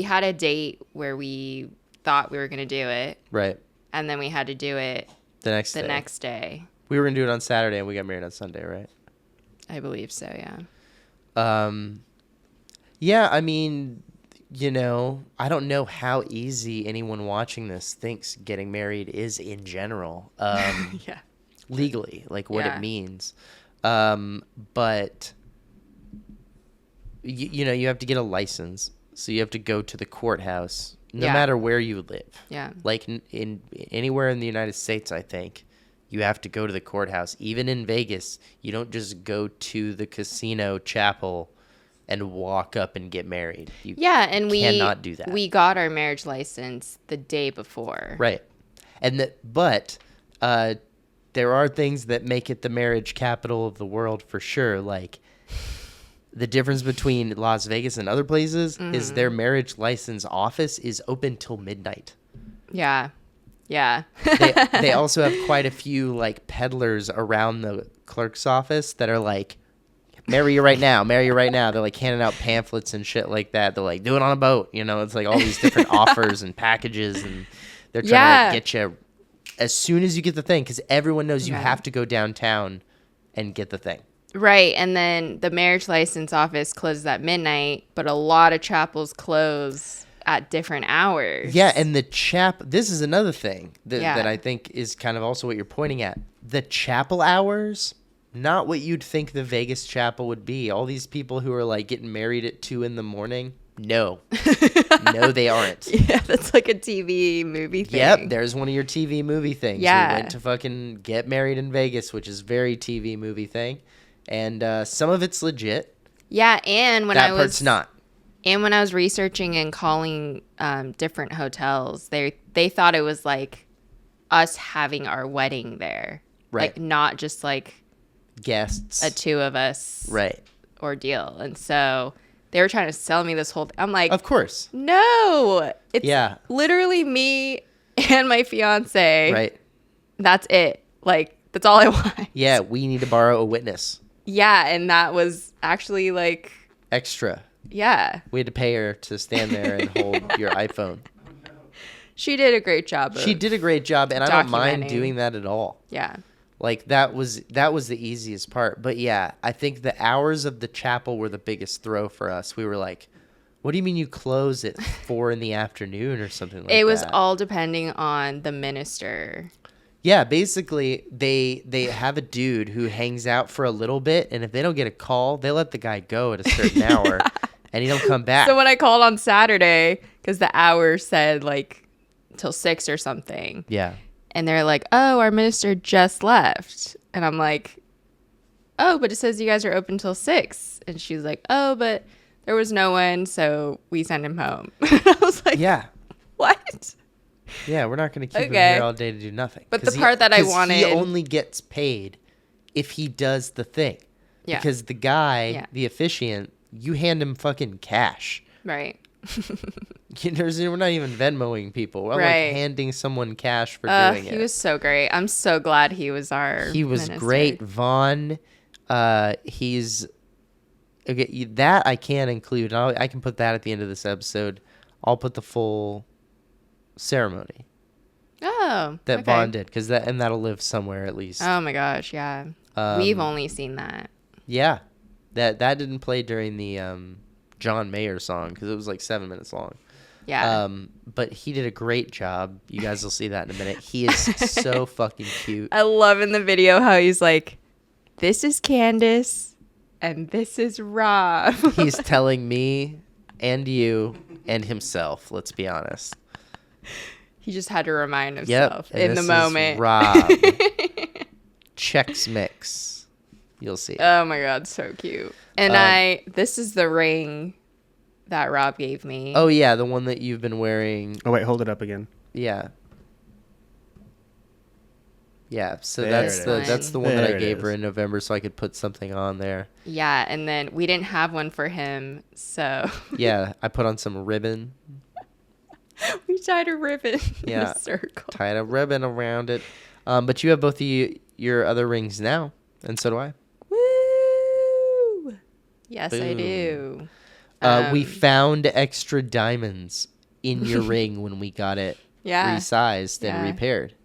had a date where we thought we were going to do it, Right. and then we had to do it The next the day. next day. We were going to do it on Saturday and we got married on Sunday, right? I believe so, yeah. Yeah, I mean, I don't know how easy anyone watching this thinks getting married is in general. Yeah. Legally, like what Yeah. it means. But you have to get a license, so you have to go to the courthouse no Yeah. matter where you live. Yeah. Like in anywhere in the United States, I think you have to go to the courthouse. Even in Vegas, you don't just go to the casino chapel and walk up and get married. You Yeah, and we cannot do that. We got our marriage license the day before. Right. But there are things that make it the marriage capital of the world for sure. Like the difference between Las Vegas and other places is their marriage license office is open till midnight. Yeah. Yeah. They also have quite a few like peddlers around the clerk's office that are like, marry you right now, marry you right now. They're like handing out pamphlets and shit like that. They're like, do it on a boat. It's like all these different offers and packages, and they're trying to like, get you as soon as you get the thing, because everyone knows you have to go downtown and get the thing. Right. And then the marriage license office closes at midnight, but a lot of chapels close at different hours. Yeah, and this is another thing that I think is kind of also what you're pointing at. The chapel hours, not what you'd think the Vegas chapel would be. All these people who are like getting married at 2 a.m, No. No, they aren't. Yeah, that's like a TV movie thing. Yep, there's one of your TV movie things. Yeah. We went to fucking get married in Vegas, which is very TV movie thing. And some of it's legit. Yeah, and when That I part's was not. and when I was researching and calling different hotels, they thought it was like us having our wedding there. Right. Like not just like Guests. a two of us Right. ordeal. And so they were trying to sell me this whole thing. I'm like, Of course. no, it's Yeah. literally me and my fiance. Right. That's it. Like, that's all I want. Yeah, we need to borrow a witness. Yeah. And that was actually like, Extra. yeah, We had to pay her to stand there and hold your iPhone. she did a great job. She did a great job, and I don't mind Documenting. doing that at all. Yeah. Like that was the easiest part. But yeah, I think the hours of the chapel were the biggest throw for us. We were like, "What do you mean you close at 4 in the afternoon or something like that?" It was all depending on the minister. Yeah, basically they have a dude who hangs out for a little bit, and if they don't get a call, they let the guy go at a certain hour, and he don't come back. So when I called on Saturday, because the hour said like till 6 or something, Yeah. and they're like, "Oh, our minister just left," and I'm like, "Oh, but it says you guys are open till 6," and she's like, "Oh, but there was no one, so we sent him home." I was like, Yeah. what?" Yeah, we're not going to keep him Okay. here all day to do nothing. But the 'Cause part that I 'cause he wanted- only gets paid if he does the thing. Yeah. Because the guy, Yeah. the officiant, you hand him fucking cash. Right. We're not even Venmoing people. We're Right. like handing someone cash for doing He it. was so great. I'm so glad he was our He was minister. great. Vaughn, he's okay. That I can include. I can put that at the end of this episode. I'll put the full ceremony Oh, that okay. Vaughn did, because that'll live somewhere at least. Oh my gosh, yeah. We've only seen that. Yeah, that didn't play during the John Mayer song because it was like 7 minutes long. Yeah. But he did a great job. You guys will see that in a minute. He is so fucking cute. I love in the video how he's like, "This is Candace and this is Rob." He's telling me and you and himself, let's be honest. He just had to remind Yep. himself and in the this is moment. Rob. Chex Mix. You'll see. Oh my god, so cute. And this is the ring that Rob gave me. Oh yeah, the one that you've been wearing. Oh wait, hold it up again. Yeah. Yeah, so There that's it the is. that's the one that There I it gave her is. in November so I could put something on there. Yeah, and then we didn't have one for him, so Yeah, I put on some ribbon, we tied a ribbon in Yeah. a circle. tied a ribbon around it. But you have both of your other rings now, and so do I. Woo! Yes, I Boom. do. We found extra diamonds in your ring when we got it Yeah. resized and Yeah. repaired.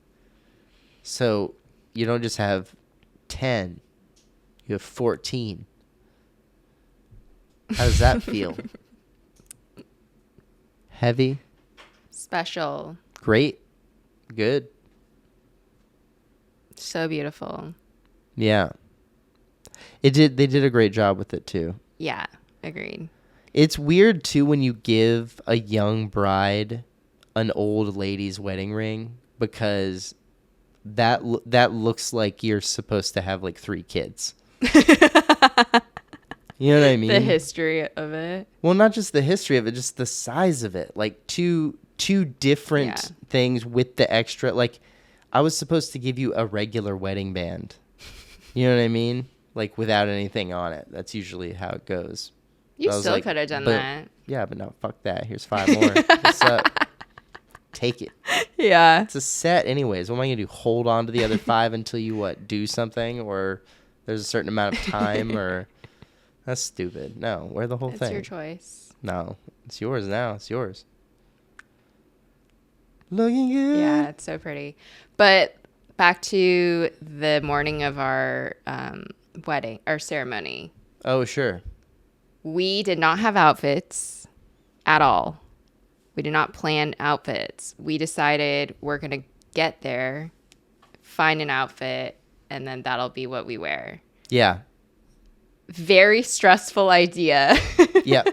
So you don't just have 10, you have 14. How does that feel? Heavy? Special. Great? Good? So beautiful. Yeah. They did a great job with it too. Yeah, agreed. It's weird too when you give a young bride an old lady's wedding ring, because that looks like you're supposed to have like 3 kids. You know what I mean? The history of it. Well, not just the history of it, just the size of it. Like two different Yeah. things with the extra. Like, I was supposed to give you a regular wedding band. You know what I mean? Like, without anything on it. That's usually how it goes. You I was still like, could have done but- that. Yeah, but no, fuck that. Here's 5 more. What's up? Take it. Yeah. It's a set anyways. What am I going to do? Hold on to the other 5 until you, do something? Or there's a certain amount of time? Or that's stupid. No, wear the whole It's thing. your choice. No, it's yours now. It's yours. Looking good. Yeah, it's so pretty. But back to the morning of our wedding, our ceremony. Oh, sure. We did not have outfits at all. We did not plan outfits. We decided we're going to get there, find an outfit, and then that'll be what we wear. Yeah. Very stressful idea. Yeah.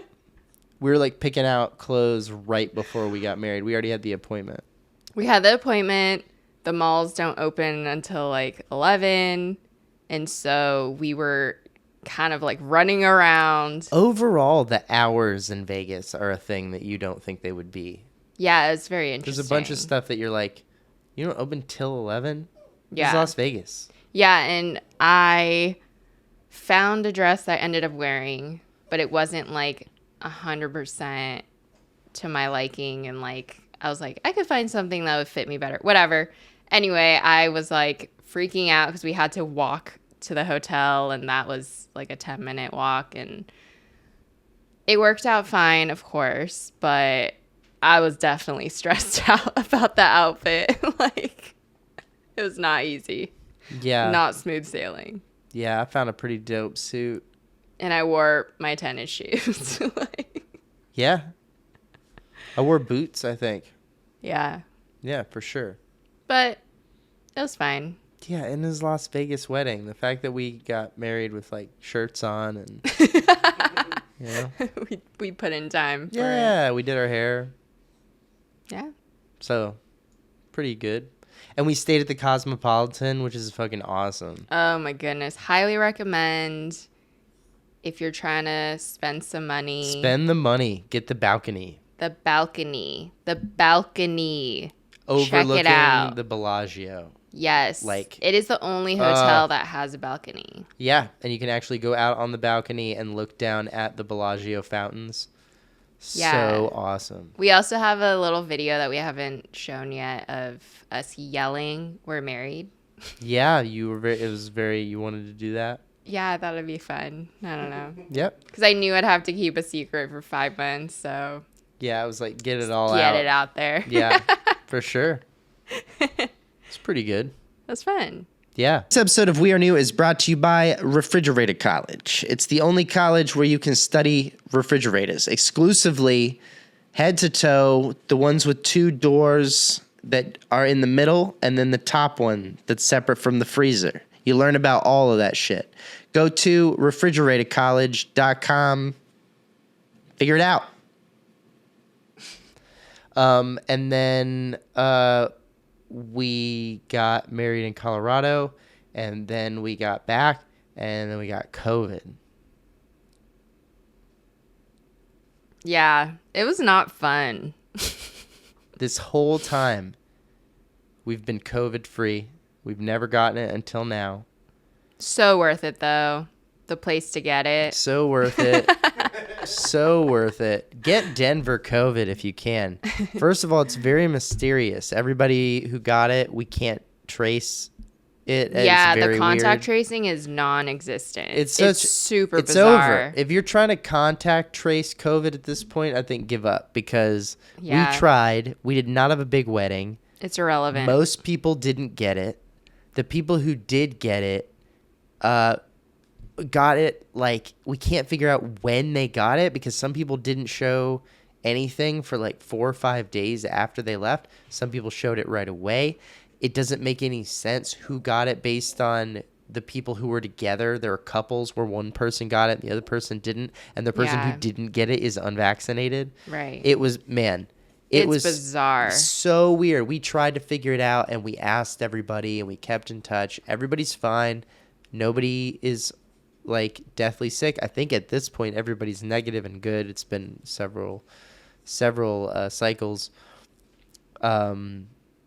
We were like picking out clothes right before we got married. We already had the appointment. We had the appointment. The malls don't open until like 11. And so we were kind of like running around. Overall, the hours in Vegas are a thing that you don't think they would be. Yeah, it's very interesting. There's a bunch of stuff that you're like, you don't open till 11? Yeah. It's Las Vegas. Yeah, and I found a dress that I ended up wearing, but it wasn't like 100% to my liking. And like, I was like, I could find something that would fit me better. Whatever. Anyway, I was like freaking out because we had to walk to the hotel, and that was like a 10-minute walk. And it worked out fine, of course, but I was definitely stressed out about the outfit. Like, it was not easy. Yeah. Not smooth sailing. Yeah, I found a pretty dope suit. And I wore my tennis shoes. Like, Yeah. I wore boots, I think. yeah. Yeah, for sure. But it was fine. Yeah, in his Las Vegas wedding, the fact that we got married with like shirts on and you know. we put in time for it. Yeah, we did our hair. Yeah. So, pretty good. And we stayed at the Cosmopolitan, which is fucking awesome. Oh my goodness. Highly recommend if you're trying to spend some money. Spend the money. Get the balcony. The balcony. The balcony. Overlooking Check it out. the Bellagio. Yes. Like, it is the only hotel that has a balcony. Yeah, and you can actually go out on the balcony and look down at the Bellagio fountains. Yeah. So awesome. We also have a little video that we haven't shown yet of us yelling, "We're married." Yeah, you were you wanted to do that? Yeah, I thought it'd be fun. I don't know. Yep. Because I knew I'd have to keep a secret for 5 months, so Yeah, I was like, get it all out. get it out there. Yeah, for sure. It's pretty good. That's fun. Yeah. This episode of We Are New is brought to you by Refrigerated College. It's the only college where you can study refrigerators exclusively, head to toe, the ones with 2 doors that are in the middle, and then the top one that's separate from the freezer. You learn about all of that shit. Go to refrigeratedcollege.com. Figure it out. And then we got married in Colorado, and then we got back, and then we got COVID. Yeah, it was not fun. This whole time, we've been COVID free. We've never gotten it until now. So worth it, though. The place to get it. So worth it. So worth it. Get Denver COVID if you can. First of all, it's very mysterious. Everybody who got it, we can't trace it. Yeah, It's very the contact weird. tracing is non-existent. It's super it's bizarre. over. If you're trying to contact trace COVID at this point, I think give up because Yeah. we tried. We did not have a big wedding. It's irrelevant. Most people didn't get it. The people who did get it, got it like we can't figure out when they got it because some people didn't show anything for like 4 or 5 days after they left. Some people showed it right away. It doesn't make any sense who got it based on the people who were together. There are couples where one person got it and the other person didn't, and the person Yeah. who didn't get it is unvaccinated. Right. It was It's was bizarre. so weird. We tried to figure it out, and we asked everybody, and we kept in touch. Everybody's fine. Nobody is like deathly sick. I think at this point everybody's negative and good. It's been several cycles.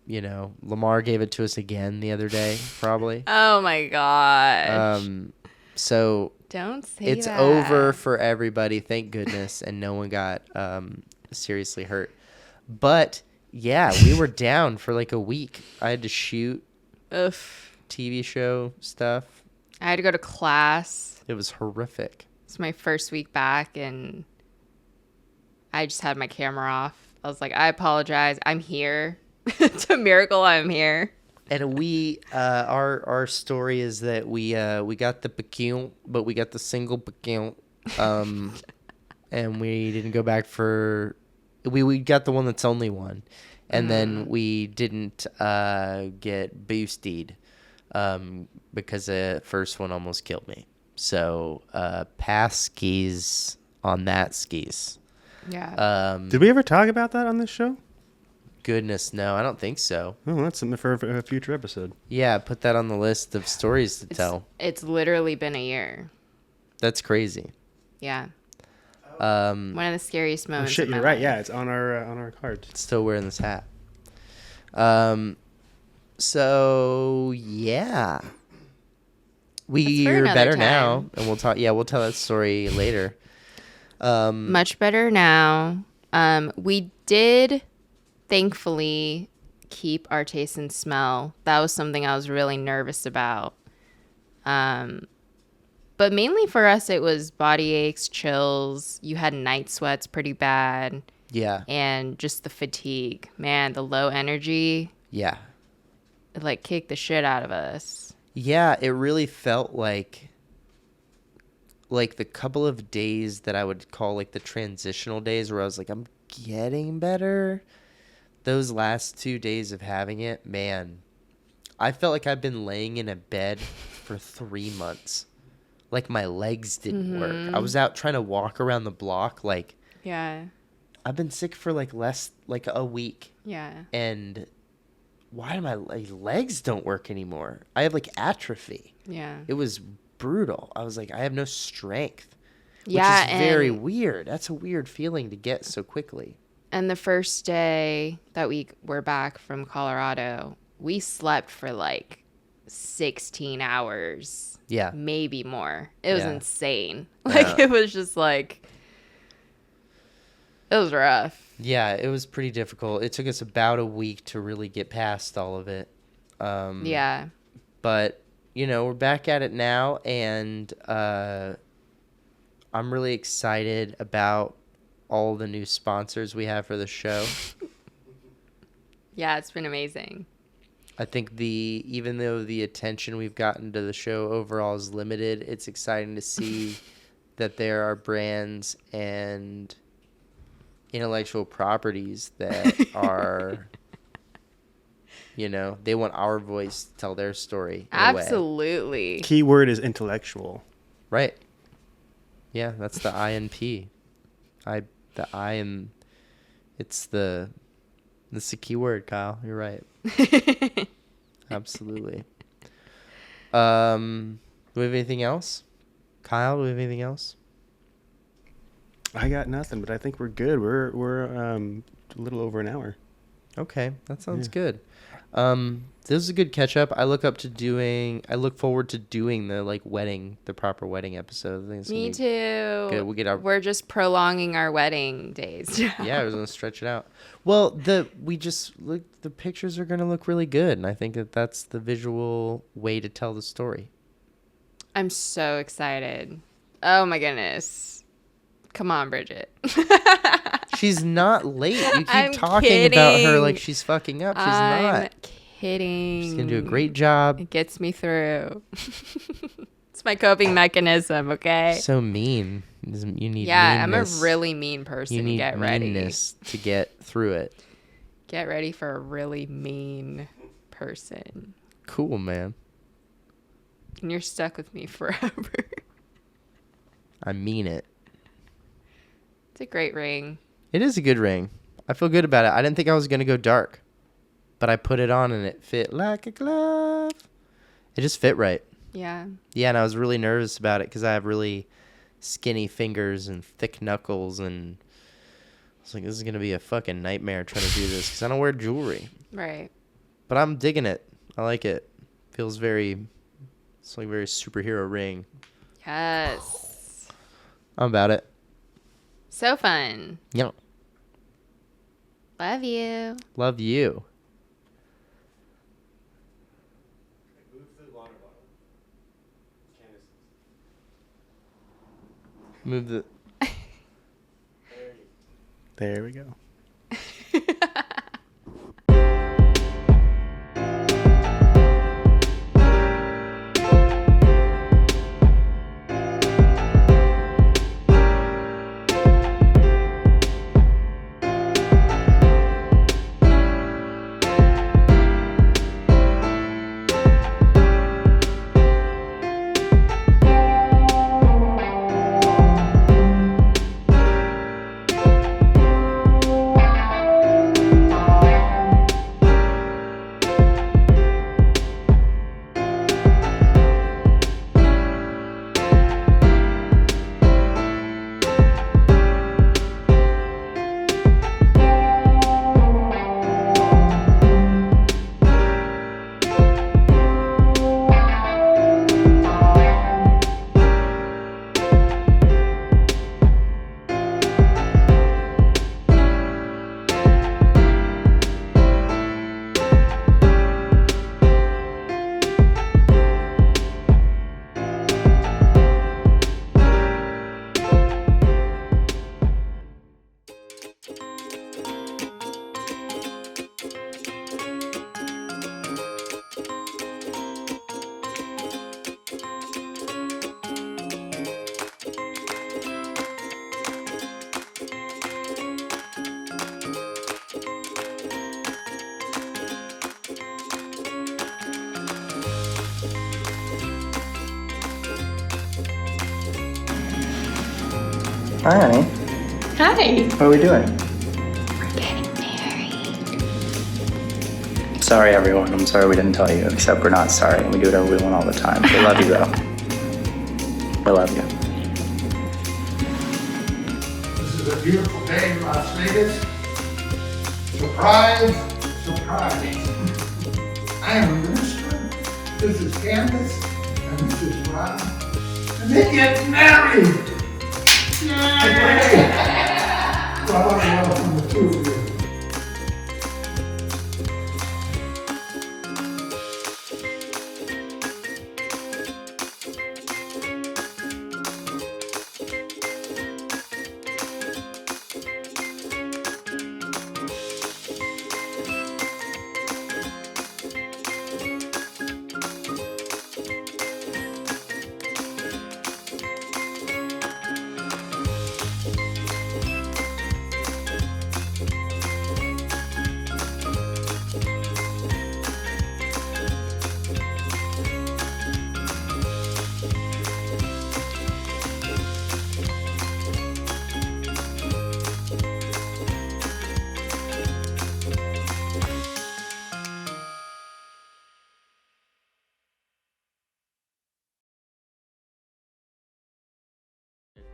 You know, Lamar gave it to us again the other day, probably. Oh my gosh. So Don't say it's that. over for everybody, thank goodness, and no one got seriously hurt. But yeah, we were down for like a week. I had to shoot Oof. TV show stuff. I had to go to class. It was horrific. It's my first week back, and I just had my camera off. I was like, I apologize. I'm here. It's a miracle I'm here. And we, our story is that we got the piquant, but we got the single piquant, and we didn't go back for. We got the one that's only one, and then we didn't get boosted because the first one almost killed me. So pass skis on that skis. Yeah. Did we ever talk about that on this show? Goodness, no, I don't think so. Oh, that's something for a future episode. Yeah, put that on the list of stories to tell. It's literally been a year. That's crazy. Yeah. Um, One of the scariest Oh moments. shit, of my you're right. life. Yeah, it's on our cards. Still wearing this hat. So yeah, we for are another better now, time. and we'll talk. Yeah, we'll tell that story later. Much better now. We did, thankfully, keep our taste and smell. That was something I was really nervous about. But mainly for us, it was body aches, chills. You had night sweats pretty bad. Yeah, And just the fatigue. Man, the low energy, yeah, it like kicked the shit out of us. yeah. It really felt like the couple of days that I would call like the transitional days, where I was like, I'm getting better. Those last 2 days of having it, man, I felt like I've been laying in a bed for 3 months. Like my legs didn't work. I was out trying to walk around the block. Like, Yeah. I've been sick for like a week. Yeah. And why do my legs don't work anymore? I have like atrophy. Yeah. It was brutal. I was like, I have no strength. Yeah. Which is very and- weird. That's a weird feeling to get so quickly. And the first day that we were back from Colorado, we slept for like 16 hours, Yeah. maybe more. It was Yeah. insane. Like, Yeah. it was just like, it was rough. Yeah, it was pretty difficult. It took us about a week to really get past all of it. Yeah. But, we're back at it now, and I'm really excited about all the new sponsors we have for the show. Yeah, it's been amazing. I think even though the attention we've gotten to the show overall is limited, it's exciting to see that there are brands and intellectual properties that are, they want our voice to tell their story. In a way. Absolutely. Keyword is intellectual. Right. Yeah, that's the INP. It's the key word, Kyle. You're right. Absolutely. Do we have anything else? Kyle, do we have anything else? I got nothing, but I think we're good. We're a little over an hour. Okay, that sounds Yeah. good. This is a good catch up. I look forward to doing the proper wedding episode. I think it's gonna Me be too. Good. We're just prolonging our wedding days. Yeah, I was gonna stretch it out. Well, the pictures are gonna look really good, and I think that's the visual way to tell the story. I'm so excited. Oh my goodness. Come on, Bridget. She's not late. You keep I'm talking about her kidding. like she's fucking up. She's I'm not. kidding. She's gonna do a great job. It gets me through. It's my coping mechanism, okay? So mean. You need Yeah, meanness. I'm a really mean person. You need Get ready. meanness to get through it. Get ready for a really mean person. Cool, man. And you're stuck with me forever. I mean it. It's a great ring. It is a good ring. I feel good about it. I didn't think I was going to go dark, but I put it on and it fit like a glove. It just fit right. Yeah. Yeah, and I was really nervous about it because I have really skinny fingers and thick knuckles, and I was like, this is going to be a fucking nightmare trying to do this because I don't wear jewelry. Right. But I'm digging it. I like it. It's like very superhero ring. Yes. I'm about it. So fun. Yeah. Love you. Love you. Move the... There we go. Hi, honey. Hi. What are we doing? We're getting married. Sorry, everyone. I'm sorry we didn't tell you, except we're not sorry. We do whatever we want all the time. We love you, though. We love you. This is a beautiful day in Las Vegas. Surprise, surprise. I am a minister. This is Candace, and this is Ron. And they get married! Yay! Well, I want to welcome the two of you.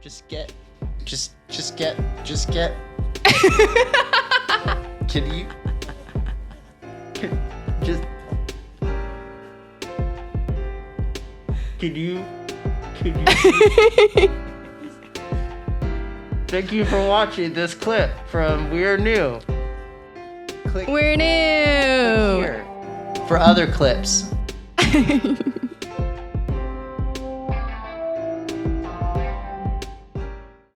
Just get. Can you? Just. Can you? Thank you for watching this clip from We're New. Click We're new. here for other clips.